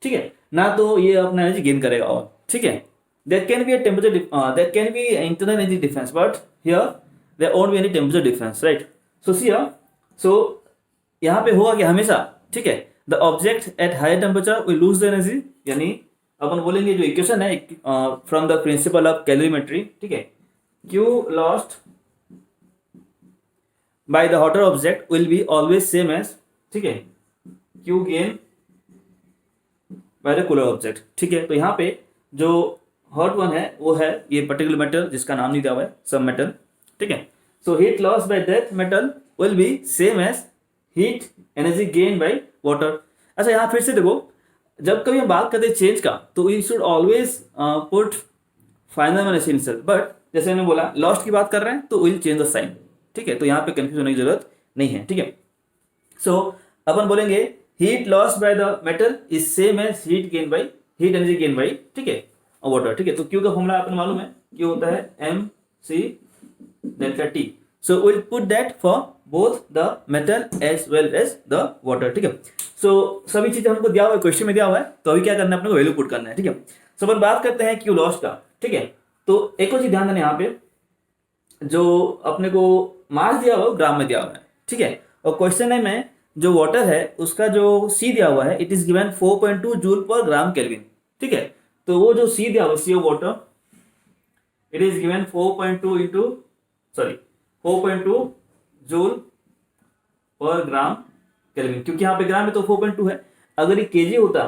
A: ठीक है, ना तो ये अपना एनर्जी गेन करेगा, और ठीक है, there can be a there can be internal energy difference, but here there won't be any temperature difference, right? So see here, so यहाँ पे होगा कि हमेशा, ठीक है, the object at higher temperature will lose the energy, यानी अपन बोलेंगे जो इक्वेशन है from the principle of calorimetry, ठीक है, Q lost by the hotter object will be always same as, ठीक है, Q gain by the cooler object, ठीक है। तो यहाँ पे जो हॉट वन है वो है ये पर्टिकुलर मेटल जिसका नाम नहीं दिया हुआ है, सब मेटल, ठीक है। So heat loss by that metal will be same as heat energy gain by water. अच्छा, यहाँ फिर से देखो, जब कभी हम बात करते हैं चेंज का तो we should always put final minus initial, but जैसे मैंने बोला लॉस्ट की बात कर रहे हैं तो विल चेंज द साइन, ठीक है। तो यहाँ पे कंफ्यूज होने की जरूरत नहीं है, ठीक है। सो अपन बोलेंगे heat loss by the metal is same as heat gain by heat energy gain by, ठीक है, वाटर, ठीक है। तो क्यू का फॉर्मूला अपन मालूम है, क्यू होता है M C delta T. So will put that for both the metal as well as the water, ठीक है। सो सभी चीजें हमको दिया हुआ है, क्वेश्चन में दिया हुआ है, तो अभी क्या करना है, अपने को वैल्यू पुट करना है, ठीक है। सो अपन बात करते हैं क्यू लॉस का, ठीक है। तो एक और चीज ध्यान देना, यहाँ पे जो अपने को मास दिया हुआ है ग्राम में दिया हुआ है, ठीक है। और क्वेश्चन में जो वाटर है उसका जो सी दिया हुआ है it is given 4.2 joule per gram kelvin, ठीक है। तो वो जो सी दिया हुआ C of water it is given 4.2 joule per gram kelvin, क्योंकि यहाँ पे ग्राम में तो 4.2 है। अगर ये केजी होता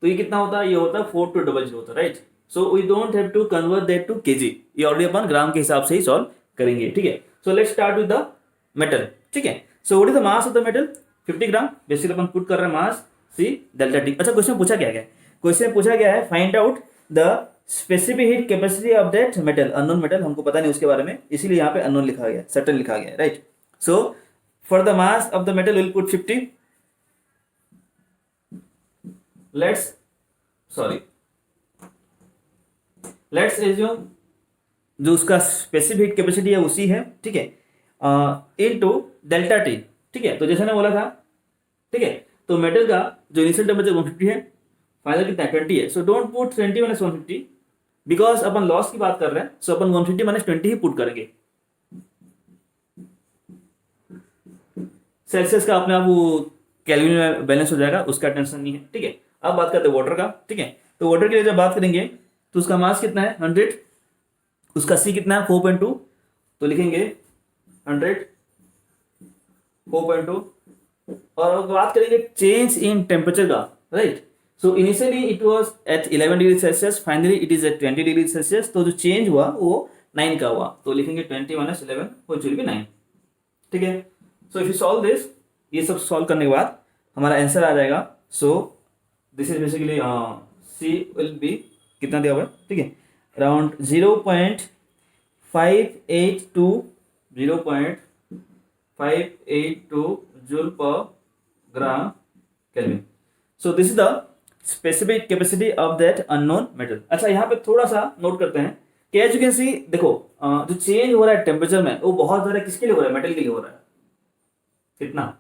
A: तो ये कितना होता, ये होता 4200 होता, right. So we don't have to convert that to kg, ये ऑलरेडी अपन ग्राम के हिसाब से ही सॉल्व करेंगे, ठीक है। So let's start with the metal, ठीक है। So what is the mass of the metal, 50 gram. Basically अपन पुट कर रहे हैं मास सी डेल्टा टी। अच्छा, क्वेश्चन पूछा क्या है, क्वेश्चन पूछा गया है find out the specific heat capacity of that metal, unknown metal, हमको पता नहीं उसके बारे में, इसीलिए यहाँ पे अननोन लिखा गया, सर्टेन लिखा गया, right. So for the mass of the metal will put 50, let's assume जो उसका स्पेसिफिक हीट कैपेसिटी है उसी है, ठीक है, इनटू डेल्टा टी, ठीक है। तो जैसे मैं बोला था, ठीक है, तो मेटल का जो इनिशियल टेम्परेचर 150 है, फाइनल कितना है 20 है। So don't put 20 minus 150 because upon loss की बात कर रहे हैं, सो अपन 150 माइनस 20 ही पुट करेंगे। सेल्सियस का अपने आप वो केल्विन में बैलेंस हो जाएगा, उसका टेंशन नहीं है, ठीक है। अब बात करते हैं वाटर का, ठीक है। तो वाटर के लिए जब बात करेंगे तो उसका मास कितना है 100, उसका सी कितना है 4.2, तो लिखेंगे 100 4.2। और बात करेंगे चेंज इन टेम्परेचर का, right. So initially it was at 11 degree Celsius, finally it is at 20 degree Celsius. तो जो चेंज हुआ वो 9 का हुआ, तो लिखेंगे 20 माइनस 11 व्हिच विल बी 9, ठीक है। सो इफ यू सॉल्व दिस, ये सब सॉल्व करने के बाद हमारा आंसर आ जाएगा। So this is basically C will be कितना दिया हुआ है, ठीक है, around 0.582 joule per gram kelvin. So this is the specific capacity of that unknown metal. अच्छा, यहाँ पे थोड़ा सा नोट करते हैं कि एज यू कैन सी, देखो जो चेंज हो रहा है टेम्परेचर में वो बहुत ज़्यादा किसके लिए हो रहा है, मेटल के लिए हो रहा है। कितना,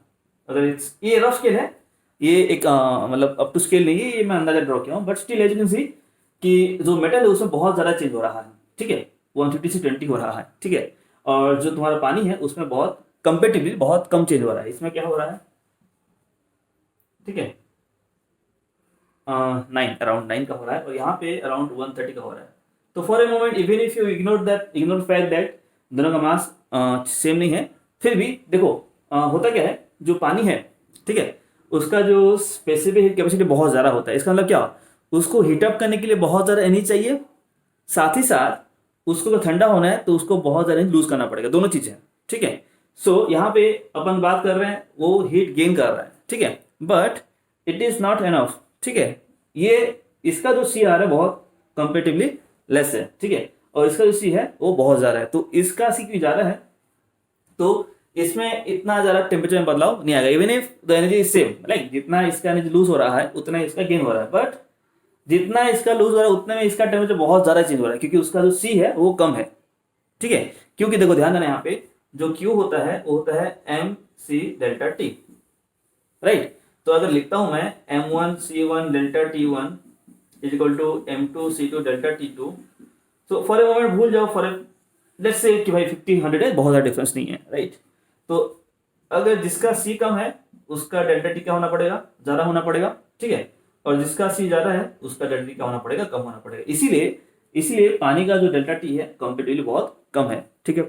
A: अगर ये रफ स्केल है, ये एक मतलब अप टू स्केल नहीं है, ये मैं अंदाजा ड्रॉ किया हूँ, but still as you can see कि जो मेटल है उसमें बहुत ज़्यादा चेंज हो रहा है, ठीक है, 150 से 20 हो रहा है, ठीक है। और जो तुम्हारा पानी है उसमें बहुत कंपेटिवली बहुत कम चेंज हो रहा है। इसमें क्या हो रहा है, ठीक है, 9 अराउंड 9 का हो रहा है, और यहाँ पे अराउंड 130 का हो रहा है। तो for a moment even if you ignore fact that दोनों का मास सेम नहीं है, फिर भी देखो होता क्या है, जो पानी है, ठीक है, उसका जो स्पेसिफिक हीट कैपेसिटी बहुत ज़्यादा होता है। इसका मतलब क्या, उसको हीटअप करने के लिए बहुत ज़्यादा एनर्जी चाहिए, साथ ही साथ उसको अगर ठंडा होना है तो उसको बहुत ज़्यादा लूज करना पड़ेगा, दोनों चीज़ें, ठीक है। सो यहाँ पे अपन बात कर रहे हैं वो हीट गेन कर रहा है, ठीक है, but it is not enough, ठीक है। ये इसका जो सी आ रहा है बहुत कंपेरेटिवली लेस है, ठीक है, और इसका जो सी है वो बहुत ज़्यादा है। तो इसका सी क्यों ज़्यादा है, तो इसमें इतना ज़्यादा टेम्परेचर में बदलाव नहीं आएगा, even if the energy is same, like जितना इसका एनर्जी लूज हो रहा है उतना इसका गेन हो रहा है, बट जितना इसका लूज हो रहा है उतने में इसका टेम्परेचर बहुत ज़्यादा चेंज हो रहा है, क्योंकि उसका जो सी है वो कम है, ठीक है। क्योंकि देखो ध्यान देना, यहाँ पे जो क्यू होता है वो होता है M C delta T, right. तो अगर लिखता हूं मैं M1 C1 delta T1 is equal to M2C2 delta T2। So for a moment भूल जाओ, फॉर लेट्स से कि भाई 50-100 है, बहुत ज़्यादा डिफरेंस नहीं है, राइट। तो अगर जिसका C कम है उसका डेल्टा T क्या होना पड़ेगा, ज़्यादा होना पड़ेगा, ठीक है। और जिसका C ज़्यादा है उसका डेल्टा T क्या होना पड़ेगा, कम होना पड़ेगा। इसीलिए पानी का जो डेल्टा T है कंपेरेटिवली बहुत कम है, ठीक है।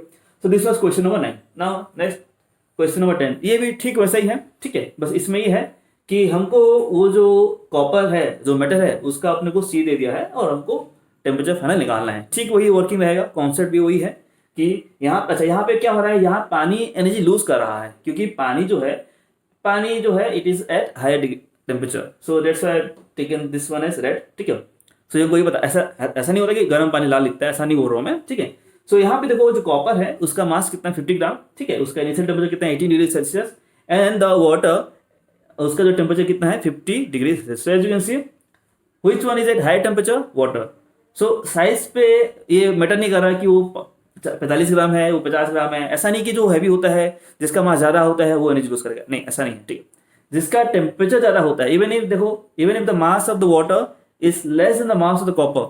A: So this was question number 9। Now next question number 10, ये भी ठीक वैसा ही है, ठीक है। बस इसमें ये है कि हमको वो जो कॉपर है, जो मेटल है, उसका अपने को C दे दिया है और हमको टेम्परेचर फाइनल निकालना है। ठीक वही वर्किंग रहेगा, कॉन्सेप्ट भी वही है कि यहाँ, अच्छा यहाँ पे क्या हो रहा है, यहाँ पानी एनर्जी लूज कर रहा है क्योंकि पानी जो है it is at higher temperature. So that's why taken this one as red, ठीक है। सो ये कोई पता ऐसा नहीं हो रहा कि गर्म पानी लाल लिखता है, ऐसा नहीं बोल रहा हूँ मैं, ठीक है। सो यहाँ पे देखो जो कॉपर है उसका मास कितना 50 ग्राम, ठीक है। उसका इनिशियल टेम्परेचर कितना 18 degree Celsius and the water उसका जो टेम्परेचर कितना है 50 degree Celsius. As you can see which one is at high temperature, water. So size पे ये मैटर नहीं कर रहा कि वो 45 ग्राम है, वो 50 ग्राम है, ऐसा नहीं कि जो हैवी होता है जिसका मास ज़्यादा होता है वो एनर्जी लूज करेगा, नहीं ऐसा नहीं है, ठीक है। जिसका टेम्परेचर ज़्यादा होता है, even if the mass of the water is less than the mass of the copper,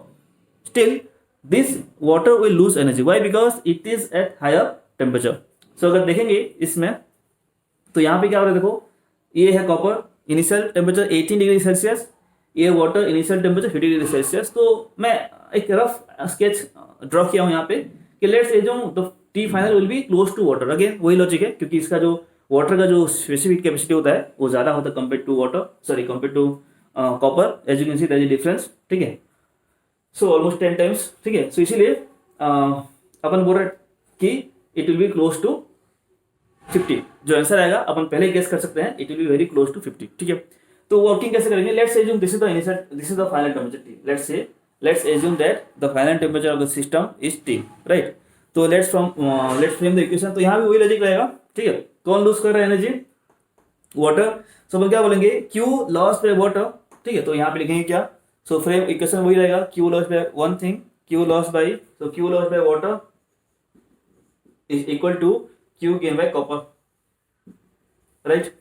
A: still this water will lose energy. Why? Because it is at higher temperature. So अगर देखेंगे इसमें तो यहाँ पे क्या हो रहा है, देखो ये है copper, initial temperature 18 degree Celsius, ये water initial temperature 50 degree Celsius. तो मैं एक रफ स्केच ड्रॉ किया हूँ यहाँ पे कि let's assume the T final will be close to water. Again वही लॉजिक है क्योंकि इसका जो वाटर का जो स्पेसिफिक कैपेसिटी होता है वो ज़्यादा होता है compare to water, sorry compare to copper. As you can see that is difference, ठीक है। सो ऑलमोस्ट 10 टाइम्स, ठीक है। सो इसीलिए अपन बोल रहे कि it will be close to 50। जो आंसर आएगा अपन पहले ही गेस कर सकते हैं, it will be very close to 50, ठीक है। तो वर्किंग कैसे करेंगे, let's assume this is the final temperature T। Let's assume that the final temperature of the system is T, right. तो लेट्स फ्रेम द इक्वेशन। तो यहाँ भी वही लॉजिक रहेगा, ठीक है। कौन लूज कर रहा है एनर्जी, वाटर। सो अपन क्या बोलेंगे, Q लॉस बाय वाटर, ठीक है। तो यहाँ पे लिखेंगे क्या, सो फ्रेम इक्वेशन वही रहेगा, Q loss by one thing, Q loss by water is equal to Q gain by copper, right.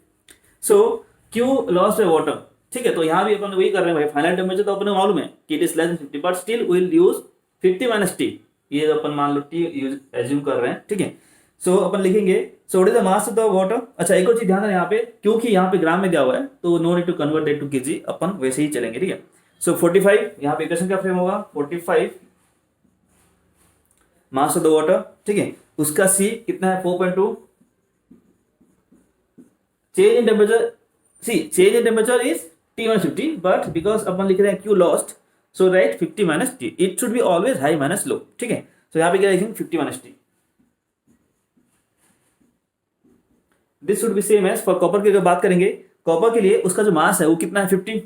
A: So Q loss by water, ठीक है। तो यहाँ भी अपन वही कर रहे हैं भाई, फाइनल टेम्परेचर तो अपने मालूम है कि it is less then 50, but still will use 50 minus T। ये अपन मान लो T यूज एज्यूम कर रहे हैं, ठीक है। सो अपन लिखेंगे, सो what is the mass of the water. अच्छा एक और चीज ध्यान देना यहाँ पे, क्योंकि यहाँ पे ग्राम में दिया हुआ है तो no need to convert it to KG, अपन वैसे ही चलेंगे, ठीक है। सो 45 यहाँ पे इक्वेशन क्या फ्रेम होगा, 45 मास ऑफ द वाटर, ठीक है। उसका C कितना है 4.2। Change in temperature, change in temperature is T minus 50, but because अपन लिख रहे हैं Q lost, so write 50 minus T। It should be always high minus low, ठीक है। सो यहाँ पे क्या लिखेंगे 50 minus T। This should be same as for copper की अगर बात करेंगे, कॉपर के लिए उसका जो मास है वो कितना है 50,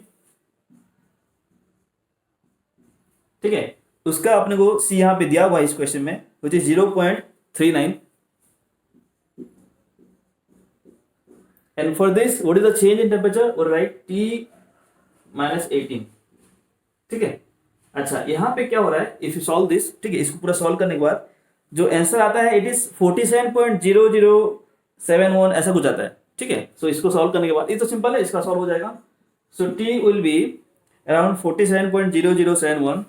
A: ठीक है। उसका अपने को C यहाँ पे दिया हुआ है इस क्वेश्चन में, which is 0.39। And for this what is the change in temperature, और राइट T माइनस 18, ठीक है। अच्छा यहाँ पे क्या हो रहा है, इफ यू सॉल्व दिस, ठीक है, इसको पूरा सॉल्व करने के बाद जो आंसर आता है इट इज 47.0071 ऐसा कुछ आता है, ठीक है। सो इसको सॉल्व करने के बाद ये तो सिंपल है, इसका सॉल्व हो जाएगा। सो T विल बी अराउंड 47.0071,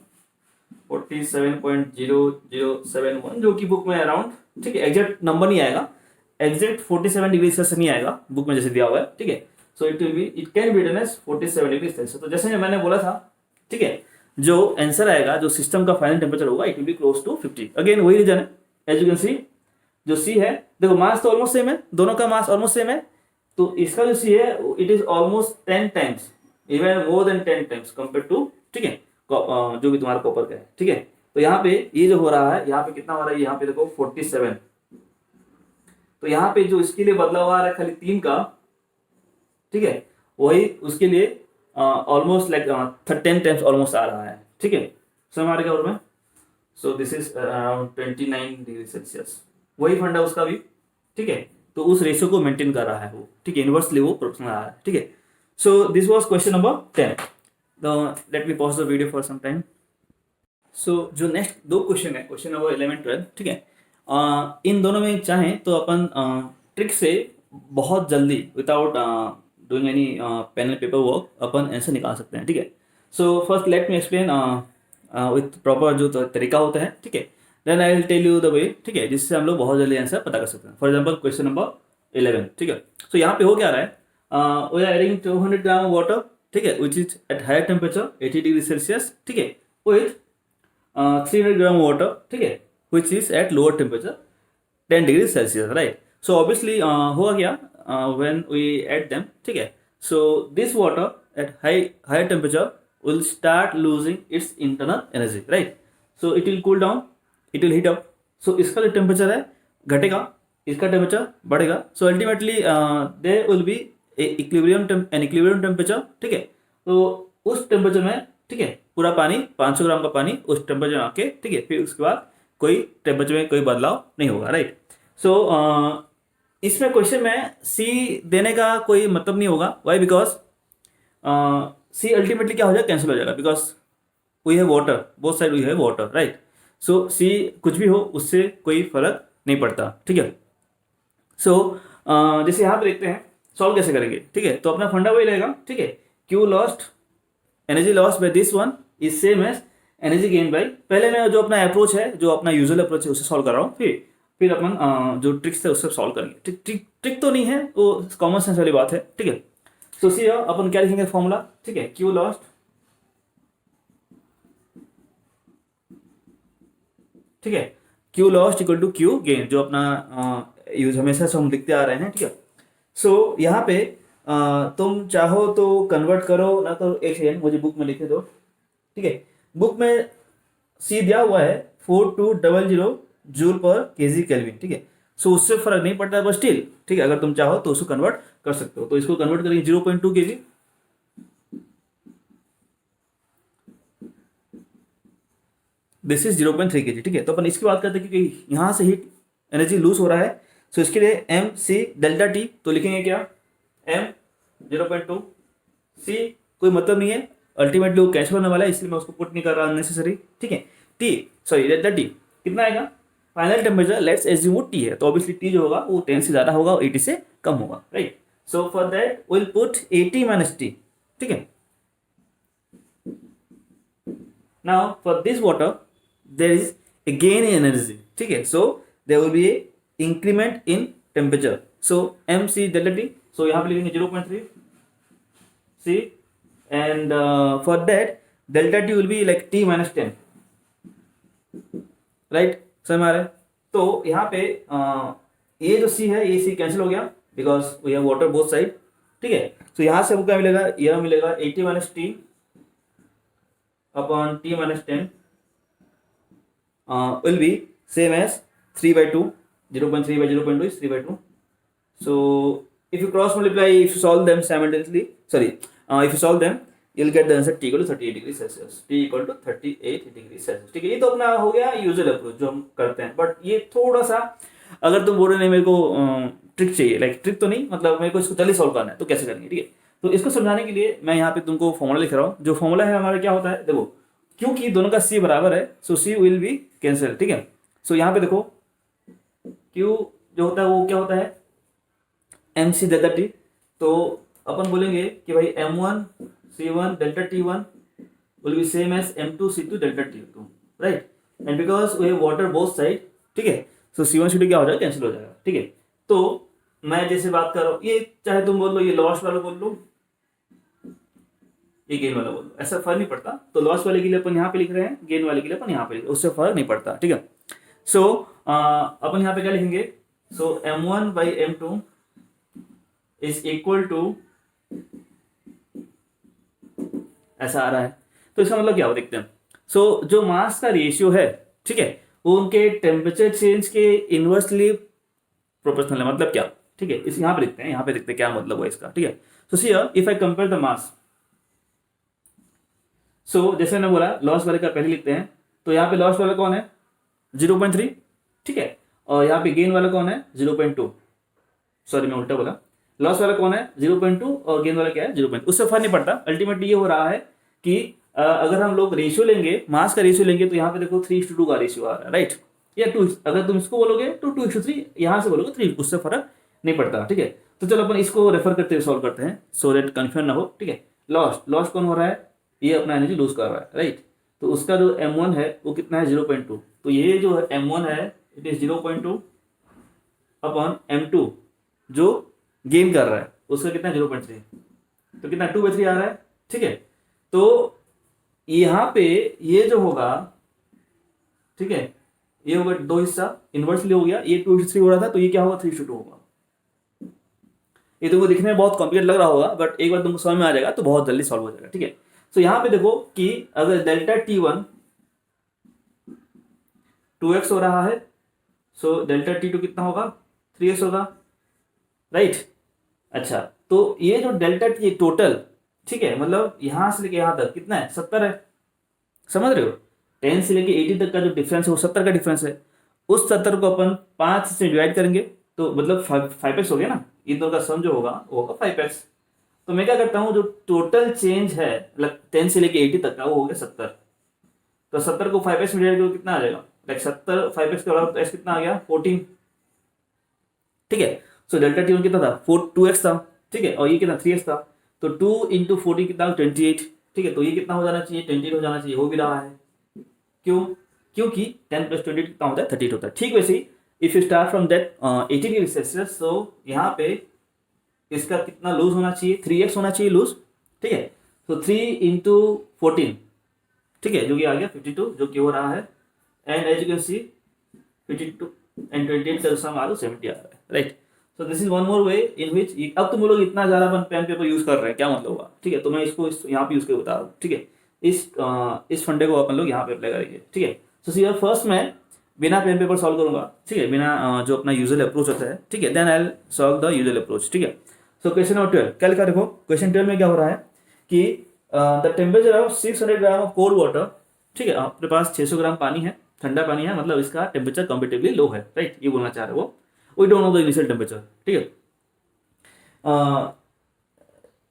A: 47.0071 जो कि बुक में अराउंड, ठीक है, एग्जैक्ट नंबर नहीं आएगा, एग्जैक्ट 47 डिग्री सेल्सियस नहीं आएगा बुक में जैसे दिया हुआ है, ठीक है। So it can be written as 47 degree Celsius. तो जैसे मैंने बोला था, ठीक है, जो आंसर आएगा, जो सिस्टम का फाइनल टेम्परेचर होगा, it will be close to 50। Again वही रीजन है, एज यू कैन सी जो C है, देखो मास तो ऑलमोस्ट सेम है, दोनों का मास ऑलमोस्ट सेम है, तो इसका जो C है it is almost 10 times, even more than 10 times compare to, ठीक है, जो भी तुम्हारा कॉपर का है, ठीक है। तो यहाँ पे ये जो हो रहा है, यहाँ पे कितना हो रहा है, यहाँ पे देखो 47। तो यहाँ पे जो इसके लिए बदलाव आ रहा है खाली 3 का, ठीक है, वही उसके लिए ऑलमोस्ट लाइक 10 टाइम्स ऑलमोस्ट आ रहा है, ठीक है। समझ आ रहा है में। सो this is around 29 degree Celsius, वही फंडा उसका भी, ठीक है। तो उस रेशियो को मेंटेन कर रहा है वो, ठीक है, इनवर्सली वो प्रोपोर्शनल आ रहा है, ठीक है। So this was question number 10। Let me pause the video for some time. So जो नेक्स्ट 2 क्वेश्चन है, क्वेश्चन नंबर 11 12, ठीक है, इन दोनों में चाहें तो अपन ट्रिक से बहुत जल्दी without doing any pen and paper work अपन आंसर निकाल सकते हैं, ठीक है। So first let me explain with proper जो तरीका होता है, ठीक है। Then I will tell you the way, ठीक है, जिससे हम लोग बहुत जल्दी आंसर पता कर सकते हैं। फॉर एग्जाम्पल क्वेश्चन नंबर 11, ठीक है। सो यहाँ पे हो क्या रहा है, we are adding 200 gram water, ठीक है, which is at higher temperature 80 degree Celsius, ठीक है, विथ 300 ग्राम वाटर, ठीक है, which is at lower temperature 10 degree Celsius, right. So obviously हुआ क्या, व्हेन वी एड देम, ठीक है, so this water at higher temperature will start losing its internal energy, right? So it will cool down, it will heat up. So इसका जो temperature है घटेगा, इसका temperature बढ़ेगा. So ultimately there will be an equilibrium temperature, ठीक है. तो उस टेम्परेचर में, ठीक है, पूरा पानी 500 ग्राम का पानी उस टेम्परेचर में आके, ठीक है, फिर उसके बाद कोई टेम्परेचर में कोई बदलाव नहीं होगा, राइट. सो इसमें क्वेश्चन में सी देने का कोई मतलब नहीं होगा. वाई? बिकॉज सी अल्टीमेटली क्या हो जाएगा, कैंसिल हो जाएगा, because we have water, both side we have water, right. So C कुछ भी हो उससे कोई फर्क नहीं पड़ता, ठीक है. सो जैसे यहाँ पे देखते हैं सॉल्व कैसे करेंगे, ठीक है. तो अपना फंडा वही रहेगा, ठीक है. Q lost, energy lost by this one is same as energy gain by, पहले मैं जो अपना अप्रोच है, जो अपना यूजुअल अप्रोच है उससे सॉल्व कर रहा हूँ. फिर अपन जो ट्रिक्स है उससे सॉल्व करेंगे. ट्रिक तो नहीं है, वो कॉमन सेंस वाली बात है, ठीक है. सो सी अपन क्या लिखेंगे फॉर्मूला, ठीक है. क्यू लॉस्ट, ठीक है, Q lost equal to Q gain, जो अपना यूज हमेशा से हम लिखते आ रहे हैं, ठीक है. सो यहाँ पे तुम चाहो तो कन्वर्ट करो, ना तो एक सेकेंड मुझे बुक में लिखे दो, ठीक है. बुक में सी दिया हुआ है 4200 जूल पर केजी केल्विन, ठीक है. सो उससे फर्क नहीं पड़ता है, बस स्टिल, ठीक है, अगर तुम चाहो तो उसको कन्वर्ट कर सकते हो. तो इसको कन्वर्ट करेंगे 0.2 केजी, दिस इज 0.3 केजी, ठीक है. तो अपन इसकी बात करते हैं क्योंकि यहाँ से हीट एनर्जी लूज हो रहा है. सो इसके लिए एम सी डेल्टा टी, तो लिखेंगे क्या, एम 0.2, सी कोई मतलब नहीं है, अल्टीमेटली वो कैंसिल होने वाला है, इसलिए मैं उसको पुट नहीं कर रहा अननेसेसरी, ठीक है. टी, सॉरी डेल्टा टी कितना आएगा, फाइनल टेम्परेचर लेट्स एज्यूम वो टी है, तो ऑब्वियसली टी जो होगा वो 10 से ज़्यादा होगा और 80 से कम होगा, right. So for that will put 80 minus T, ठीक है. Now for this water there is a gain in energy, ठीक है. So there will be a increment in temperature. So M C delta T, so यहाँ पे लिखेंगे 0.3 C, and for that delta T will be like T minus 10, right. समझ में आ रहा है. तो यहाँ पे ये जो सी है, ये सी कैंसिल हो गया because we have water both side, ठीक है. तो यहाँ से हमको क्या मिलेगा, यह मिलेगा 80 minus T upon T minus 10 will be same as 3/2, 0.3 by 0.2 is 3/2. So if you cross multiply, if you solve them simultaneously, sorry, if you solve them, you'll get the answer t equal to 38 degrees Celsius. T equal to 38 degrees Celsius, ठीक है. ये तो अपना हो गया usual approach जो हम करते हैं, बट ये थोड़ा सा अगर तुम बोल रहे नहीं मेरे को ट्रिक चाहिए, लाइक ट्रिक तो नहीं, मतलब मेरे को इसको जल्दी सॉल्व करना है, तो कैसे करेंगे, ठीक है. तो इसको समझाने के लिए मैं यहाँ पे तुमको फॉर्मूला लिख रहा हूँ. जो फॉर्मूला है हमारा क्या होता है, देखो, क्योंकि दोनों का सी बराबर है, so C will B cancel, ठीक है. सो यहाँ पे देखो क्यू जो होता है वो क्या होता है, एम सी डेल्टा टी. तो अपन बोलेंगे कि भाई M1 C1 delta T1 will be same as M2 C2 delta T2, right. And because we have water both side, ठीक है, सो C1 C2 क्या हो जाएगा, कैंसिल हो जाएगा, ठीक है. तो मैं जैसे बात कर रहा हूँ, ये चाहे तुम बोल लो ये लॉस वाला बोल लो, ये गेन वाला बोल लो, ऐसा फर्क नहीं पड़ता. तो लॉस वाले के लिए अपन यहाँ पे लिख रहे हैं, गेन वाले के लिए अपन यहाँ पे लिख रहे हैं, उससे फर्क नहीं पड़ता, ठीक है. सो अपन यहाँ पे क्या लिखेंगे, so M1 by M2 is equal to, ऐसा आ रहा है. तो इसका मतलब क्या हो देखते हैं. सो जो मास का रेशियो है, ठीक है, वो उनके टेम्परेचर चेंज के इनवर्सली प्रोपोर्शनल है. मतलब क्या, ठीक है, इस यहाँ पे लिखते हैं, यहाँ पे देखते हैं क्या मतलब है इसका, ठीक है. So C if I compare the mass, so जैसे मैंने बोला लॉस वाले का पहले लिखते हैं, तो यहाँ पे लॉस वाला कौन है 0.3, ठीक है, और यहाँ पे गेन वाला कौन है 0.2, सॉरी मैं उल्टा बोला, लॉस वाला कौन है 0.2 और गेन वाला क्या है 0.2. उससे फर्क नहीं पड़ता. अल्टीमेटली ये हो रहा है कि अगर हम लोग रेशियो लेंगे, मास का रेशियो लेंगे, तो यहाँ पे देखो 3:2 का रेशियो आ रहा है, राइट, या 2, अगर तुम इसको बोलोगे तो 2:3, यहाँ से बोलोगे 3, उससे फर्क नहीं पड़ता, ठीक है. तो चलो अपन इसको रेफर करते हुए सॉल्व करते हैं, सो दैट कंफ्यूजन ना हो, ठीक है. लॉस कौन हो रहा है ये अपना एनर्जी लूज कर रहा है, राइट। तो उसका जो m1 है वो कितना है 0.2, तो ये जो है m1 है इट इज 0.2 अपॉन m2 जो गेन कर रहा है उसका कितना 0.3, तो कितना 2/3 आ रहा है, ठीक है। तो यहाँ पे ये जो होगा, ठीक है, ये होगा दो हिस्सा इनवर्सली हो गया, ये 2:3 हो रहा था तो ये क्या होगा 3:2 होगा। ये तुमको दिखने में बहुत कॉम्प्लिकेट लग रहा होगा बट एक बार तुमको समझ में आ जाएगा तो बहुत जल्दी सॉल्व हो जाएगा, ठीक है। तो यहाँ पे देखो कि अगर डेल्टा T1 2x हो रहा है, सो डेल्टा T2 कितना होगा 3x होगा, राइट। अच्छा, तो ये जो डेल्टा T टोटल, ठीक है, मतलब यहां से लेके यहां तक कितना है 70 है, समझ रहे हो। 10 से लेके 80 तक का जो डिफरेंस है वो 70 का डिफरेंस है। उस 70 को अपन 5 से डिवाइड करेंगे तो मतलब 5x हो गया ना, इन दोनों का सम जो होगा वो होगा 5x। तो मैं क्या करता हूँ, जो टोटल चेंज है मतलब 10 से लेके 80 तक का वो हो गया 70। तो 70 को 5x में डिवाइड करो कितना आ जाएगा, लाइक 70 5x के बराबर, तो x कितना आ गया 14, ठीक है। सो डेल्टा T1 कितना था 2x था, ठीक है, और ये कितना 3x था, तो 2 इंटू 14 कितना 28, ठीक है। तो ये कितना हो जाना चाहिए 28 हो जाना चाहिए, हो भी रहा है, क्यों, क्योंकि 10 + 28 कितना होता है 38 होता है। ठीक वैसे ही if you start from that 80 degree Celsius, तो यहाँ पे इसका कितना लूज होना चाहिए 3x होना चाहिए लूज, ठीक है। तो 3 इंटू 14, ठीक है, जो कि आ गया 52 जो कि हो रहा है, and as you can see 52 and 28 का सम आ 70 आ रहा है, right. So this is one more way in which, अब तुम लोग इतना ज़्यादा अपन पेन पेपर यूज़ कर रहे हैं क्या मतलब हुआ, ठीक है। तो मैं इसको यहाँ पे यूज़ करके बता रहा हूँ, ठीक है। इस फंडे को अपन लोग यहाँ पे अप्लाई करेंगे, ठीक है। सो सी फर्स्ट मैं बिना पेन पेपर सॉल्व करूंगा, ठीक है, बिना जो अपना यूजुअल अप्रोच होता है, ठीक है, then I will solve the usual approach, ठीक है। सो क्वेश्चन नंबर 12 क्या लिखा देखो, क्वेश्चन 12 में क्या हो रहा है कि the temperature of 600 gram of cold water, ठीक है, आपके पास 600 ग्राम पानी है, ठंडा पानी है, मतलब इसका टेम्परेचर कंपेरेटिवली लो है, राइट, ये बोलना चाह रहे हो वो। We don't know the initial temperature, ठीक है।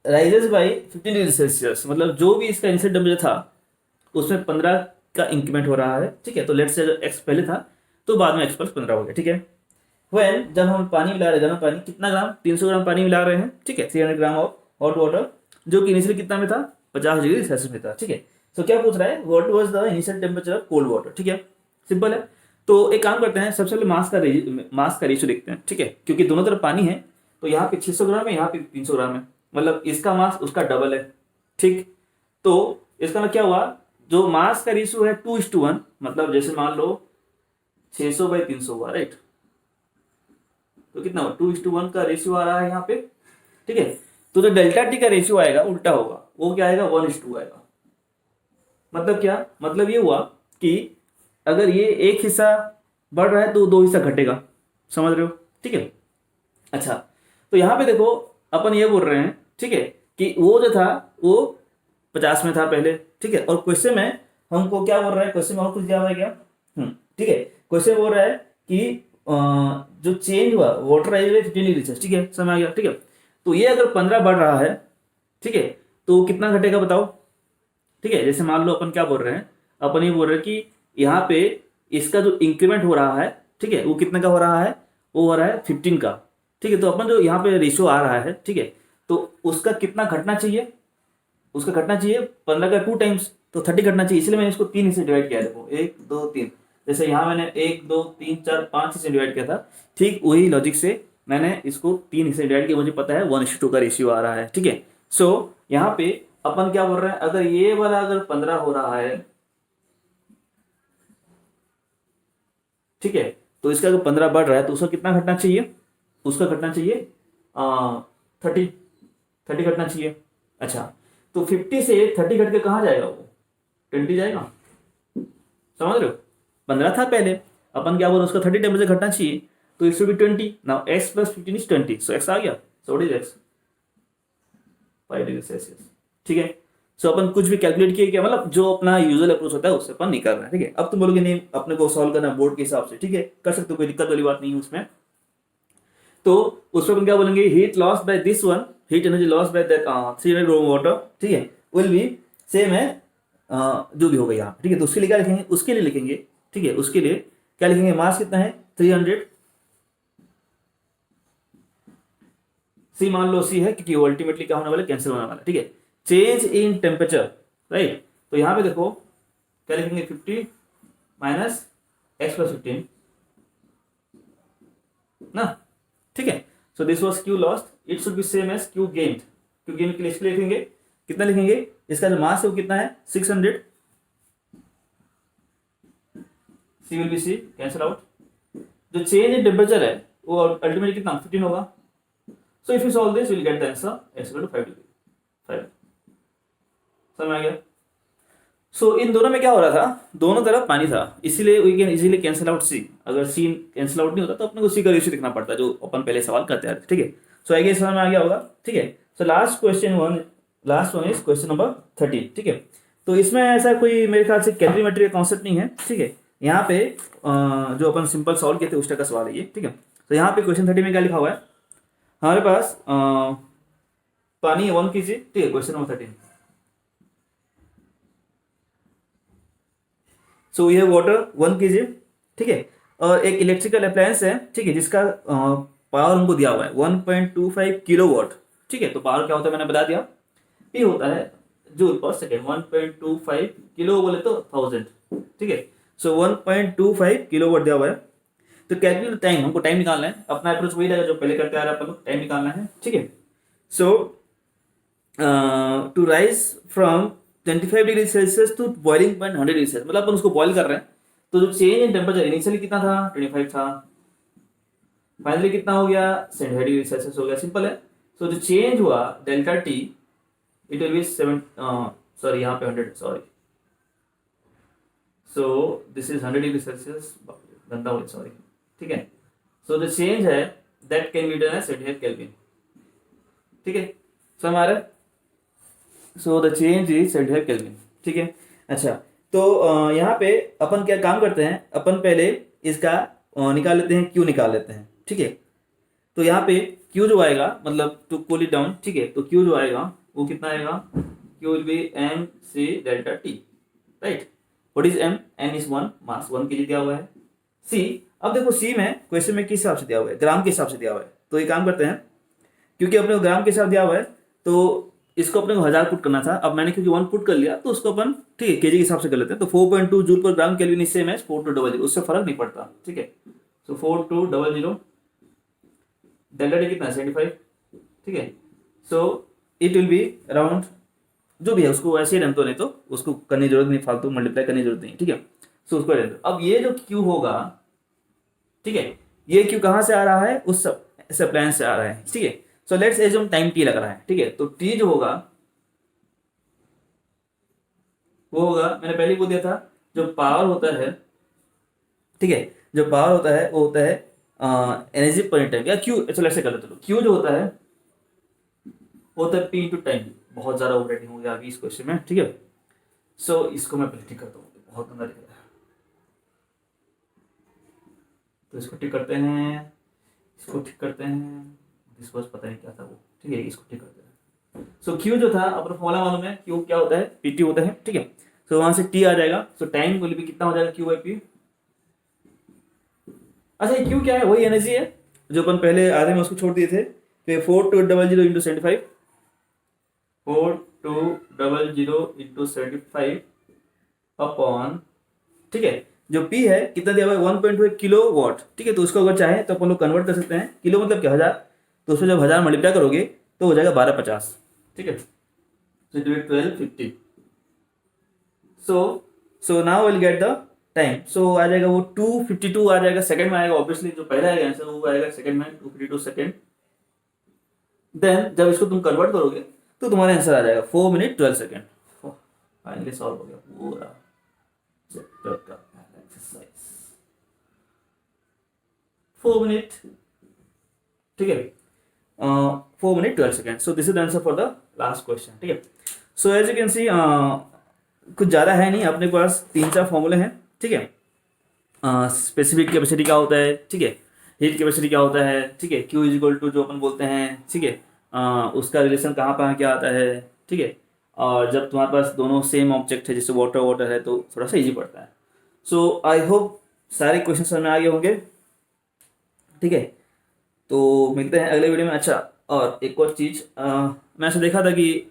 A: राइजेस बाई 15 डिग्री सेल्सियस, मतलब जो भी इसका इनिशियल टेम्परेचर था उसमें 15 का इंक्रीमेंट हो रहा है, ठीक है। तो लेट्स से एक्स पहले था तो बाद में एक्स प्लस 15 हो गया, ठीक है। वेन जब हम पानी मिला रहे हैं, गर्म पानी कितना ग्राम 300 ग्राम पानी मिला रहे हैं, ठीक है, 300 ग्राम ऑफ हॉट वाटर, जो कि इनिशियल कितना में था 50 डिग्री सेल्सियस में था, ठीक है। तो क्या पूछ रहा है what was the initial temperature of cold water, ठीक है, सिंपल है। तो एक काम करते हैं, सबसे पहले मास का रेशियो देखते हैं, ठीक है, क्योंकि दोनों तरफ पानी है, तो यहाँ पे 600 ग्राम है, यहाँ पे 300 ग्राम है, मतलब इसका मास उसका डबल है, ठीक। तो इसका मतलब क्या हुआ, जो मास का रेशियो है 2:1, मतलब जैसे मान लो 600/300 हुआ, राइट। तो कितना हुआ 2:1 का रेशियो आ रहा है यहाँ पे, ठीक है। तो जो डेल्टा टी का रेशियो आएगा उल्टा होगा, वो क्या आएगा 1:2 आएगा। मतलब क्या, मतलब ये हुआ कि अगर ये एक हिस्सा बढ़ रहा है तो दो हिस्सा घटेगा, समझ रहे हो, ठीक है। अच्छा, तो यहाँ पे देखो अपन ये बोल रहे हैं, ठीक है, कि वो जो था वो 50 में था पहले, ठीक है, और क्वेश्चन में हमको क्या बोल रहा है, क्वेश्चन में और कुछ दिया हुआ है क्या, ठीक है, क्वेश्चन बोल रहा है कि जो चेंज हुआ वाटर राइज 15 डिग्री सेल्सियस, ठीक है, समझ आ गया, ठीक है। तो ये अगर 15 बढ़ रहा है, ठीक है, तो कितना घटेगा बताओ, ठीक है। जैसे मान लो अपन क्या बोल रहे हैं, अपन ये बोल रहे हैं कि यहाँ पे इसका जो इंक्रीमेंट हो रहा है, ठीक है, वो कितने का हो रहा है, वो हो रहा है 15 का, ठीक है। तो अपन जो यहाँ पे रेशियो आ रहा है, ठीक है, तो उसका कितना घटना चाहिए, उसका घटना चाहिए 15 का 2 टाइम्स, तो 30 घटना चाहिए, इसलिए मैंने इसको 3 हिस्से डिवाइड किया है, देखो 1 2 3, जैसे यहाँ मैंने 1 2 3 4 5 हिस्से डिवाइड किया था, ठीक वही लॉजिक से मैंने इसको 3 हिस्से डिवाइड किया, मुझे पता है 1:2 का रेशियो आ रहा है, ठीक है। सो यहाँ पे अपन क्या बोल रहे हैं, अगर ये वाला अगर 15 हो रहा है, ठीक है, तो इसका अगर 15 बढ़ रहा है तो उसका कितना घटना चाहिए, उसका घटना चाहिए 30 30 घटना चाहिए। अच्छा, तो 50 से 30 घट के कहाँ जाएगा, वो 20 जाएगा, समझ रहे हो। 15 था पहले, अपन क्या बोल रहे उसका 30 टेम्परेचर घटना चाहिए, तो it should B 20, now x + 15 is 20, so x आ गया, सो what is x 5 degree Celsius, ठीक है। सो अपन कुछ भी कैलकुलेट किए क्या, मतलब जो अपना यूजुअल अप्रोच होता है उससे अपन नहीं कर रहे हैं, ठीक है। अब तुम बोलोगे नहीं अपने को सॉल्व करना बोर्ड के हिसाब से, ठीक है, कर सकते हो, कोई दिक्कत वाली बात नहीं है उसमें। तो उसमें अपन क्या बोलेंगे, heat loss bye this one, heat energy loss by that 300 gram water, ठीक है, विल बी सेम है जो भी होगा यहाँ, ठीक है। तो उसके लिए क्या लिखेंगे, उसके लिए लिखेंगे, ठीक है, उसके लिए क्या लिखेंगे, मास कितना है 300, सी मान लो सी है क्योंकि अल्टीमेटली क्या होने वाला है, कैंसिल होने वाला है, ठीक है। Change in temperature, right. तो यहाँ पे देखो क्या लिखेंगे, 50 माइनस एक्स प्लस 15 ना, ठीक है। So this was Q lost, it should be same as Q gained. Q gained के लिए इसके लिखेंगे कितना लिखेंगे, इसका जो मास है वो कितना है 600, C will be C, cancel out. जो चेंज इन टेम्परेचर है वो अल्टीमेटली कितना 15 होगा। So if you solve this will get the answer X equal to 5 degree 5। समझ में आ गया। सो इन दोनों में क्या हो रहा था, दोनों तरफ पानी था, इसीलिए we can easily cancel out C. अगर सी कैंसिल आउट नहीं होता तो अपने को सी का रेशियो दिखना पड़ता है, जो अपन पहले सवाल करते हैं, ठीक है। सो आई गेस समझ में आ गया होगा, ठीक है। So last one is question number 13, ठीक है। तो इसमें ऐसा कोई मेरे ख्याल से कैलोरीमेट्री का कॉन्सेप्ट नहीं है, ठीक है। यहाँ पे जो अपन सिंपल सॉल्व किए थे उस टाइप का सवाल है ये, ठीक है। तो यहाँ पे क्वेश्चन 30 में क्या लिखा हुआ है, हमारे पास पानी 1 kg, ठीक है। क्वेश्चन नंबर 13, सो ये वाटर 1 kg, ठीक है। और एक इलेक्ट्रिकल अप्लायंस है, ठीक है, जिसका पावर हमको दिया हुआ है 1.25 किलोवाट, ठीक है। तो पावर क्या होता है मैंने बता दिया, पी होता है जूल पर सेकेंड। 1.25 किलो बोले तो 1000, ठीक है। सो 1.25 किलोवाट दिया हुआ है। तो कैलकुलेट टाइम, हमको टाइम निकालना है, अपना अप्रोच वही रहेगा जो पहले करते आ रहे हैं अपन लोग, टाइम निकालना है, ठीक है। So to rise from 25 degree Celsius to boiling point 100 degree Celsius, मतलब अपन उसको बॉइल कर रहे हैं। तो जो चेंज इन टेम्परेचर इनिशियली कितना था 25 था, फाइनली कितना हो गया 75 डिग्री सेल्सियस हो गया, सिंपल है। सो जो चेंज हुआ delta T, it will be 7, sorry यहाँ पे 100, sorry. So this is 100 degree Celsius, गंदा हो, सॉरी, ठीक है। सो द चेंज है that can be done as 78 kelvin, ठीक है। सो हमारा so the change is 78 kelvin, ठीक है। अच्छा, तो यहाँ पे अपन क्या काम करते हैं, अपन पहले इसका निकाल लेते हैं, क्यू निकाल लेते हैं, ठीक है। तो यहाँ पे क्यू जो आएगा, मतलब टू कूल इट डाउन, ठीक है। तो क्यू जो आएगा वो कितना आएगा, Q will be M C delta T, right. What is M, M is 1, mass 1 kg दिया हुआ है। सी, अब देखो सी में क्वेश्चन में किस हिसाब से दिया हुआ है, ग्राम के हिसाब से दिया हुआ है। तो ये काम करते हैं, क्योंकि अपने को ग्राम के हिसाब दिया हुआ है तो इसको अपने को 1000 पुट करना था। अब मैंने क्योंकि 1 पुट कर लिया तो उसको अपन, ठीक है, केजी के हिसाब से कर लेते हैं। तो 4.2 joule per gram kelvin is same as 4200, उससे फर्क नहीं पड़ता, ठीक है। सो 4200 डेल्टा टी कितना 75, ठीक है। So it will be around, जो भी है उसको ऐसे ही रहने दो, नहीं तो उसको करने की जरूरत नहीं, फालतू मल्टीप्लाई करने की जरूरत नहीं, ठीक है। सो उसको रहने दो। अब ये जो क्यू होगा, ठीक है, ये क्यू कहाँ से आ रहा है, उस अप्लायंस से आ रहा है, ठीक है। So let's assume time T लग रहा है, ठीक है। तो टी जो होगा वो होगा, मैंने पहले ही बोल दिया था, जो पावर होता है, ठीक है, जो पावर होता है वो होता है एनर्जी पर टाइम, या क्यू, चलो ऐसे कर लेते हो, क्यू जो होता है वो होता है पी इंटू टाइम। बहुत ज़्यादा ओवररेटिंग हो गया अभी इस क्वेश्चन में, ठीक है। सो इसको मैं पहले ठीक करता हूँ, बहुत गंदा दिख रहा है। तो इसको ठीक करते हैं, इसको ठीक करते हैं, इसको पता नहीं क्या था वो, ठीक है, इसको ठीक करते हैं। सो क्यू जो था अपना फॉर्मूला मालूम है, क्यू क्या होता है, पीटी होता है, ठीक है। सो वहां से टी आ जाएगा, सो टाइम विल बी कितना हो जाएगा, क्यू बाई पी। अच्छा, ये क्यू क्या है, वही एनर्जी है जो अपन पहले आधे में उसको छोड़ दिए थे। तो 4200 इंटू 75, 4200 इंटू 75 अपॉन, ठीक है, जो P है कितना दिया हुआ है 1.5 किलो वाट, ठीक है। तो उसको अगर चाहे तो अपन लोग कन्वर्ट कर सकते हैं, किलो मतलब क्या 1000, तो उसमें जब 1000 मल्टीप्लाई करोगे तो हो जाएगा 1250, ठीक है। So it will 1250। So now will get the time. So आ जाएगा वो 252 आ जाएगा, सेकंड में आएगा, ऑब्वियसली जो पहला आएगा आंसर वो आएगा सेकंड में, 252 सेकंड। देन जब इसको तुम कन्वर्ट करोगे तो तुम्हारा आंसर आ जाएगा 4 मिनट 12 सेकंड। फाइनली सॉल्व हो गया पूरा चैप्टर का एक्सरसाइज, 4 मिनट, ठीक है, 4 minute 12 second. So this is the answer for the last question, ठीक है। So as you can see कुछ ज़्यादा है नहीं, अपने पास 3-4 फॉर्मूले हैं, ठीक है। स्पेसिफिक कैपेसिटी क्या होता है, ठीक है, हीट कैपेसिटी क्या होता है, ठीक है, क्यू इज इक्वल टू जो अपन बोलते हैं, ठीक है, उसका रिलेशन कहाँ पर क्या आता है, ठीक है। और जब तुम्हारे पास दोनों सेम ऑब्जेक्ट है जैसे वाटर वाटर है तो थोड़ा सा इजी पड़ता है। सो आई होप सारे क्वेश्चन समझ में आ गए होंगे, ठीक है। तो मिलते हैं अगले वीडियो में। अच्छा, और एक और चीज़, मैं ऐसा देखा था कि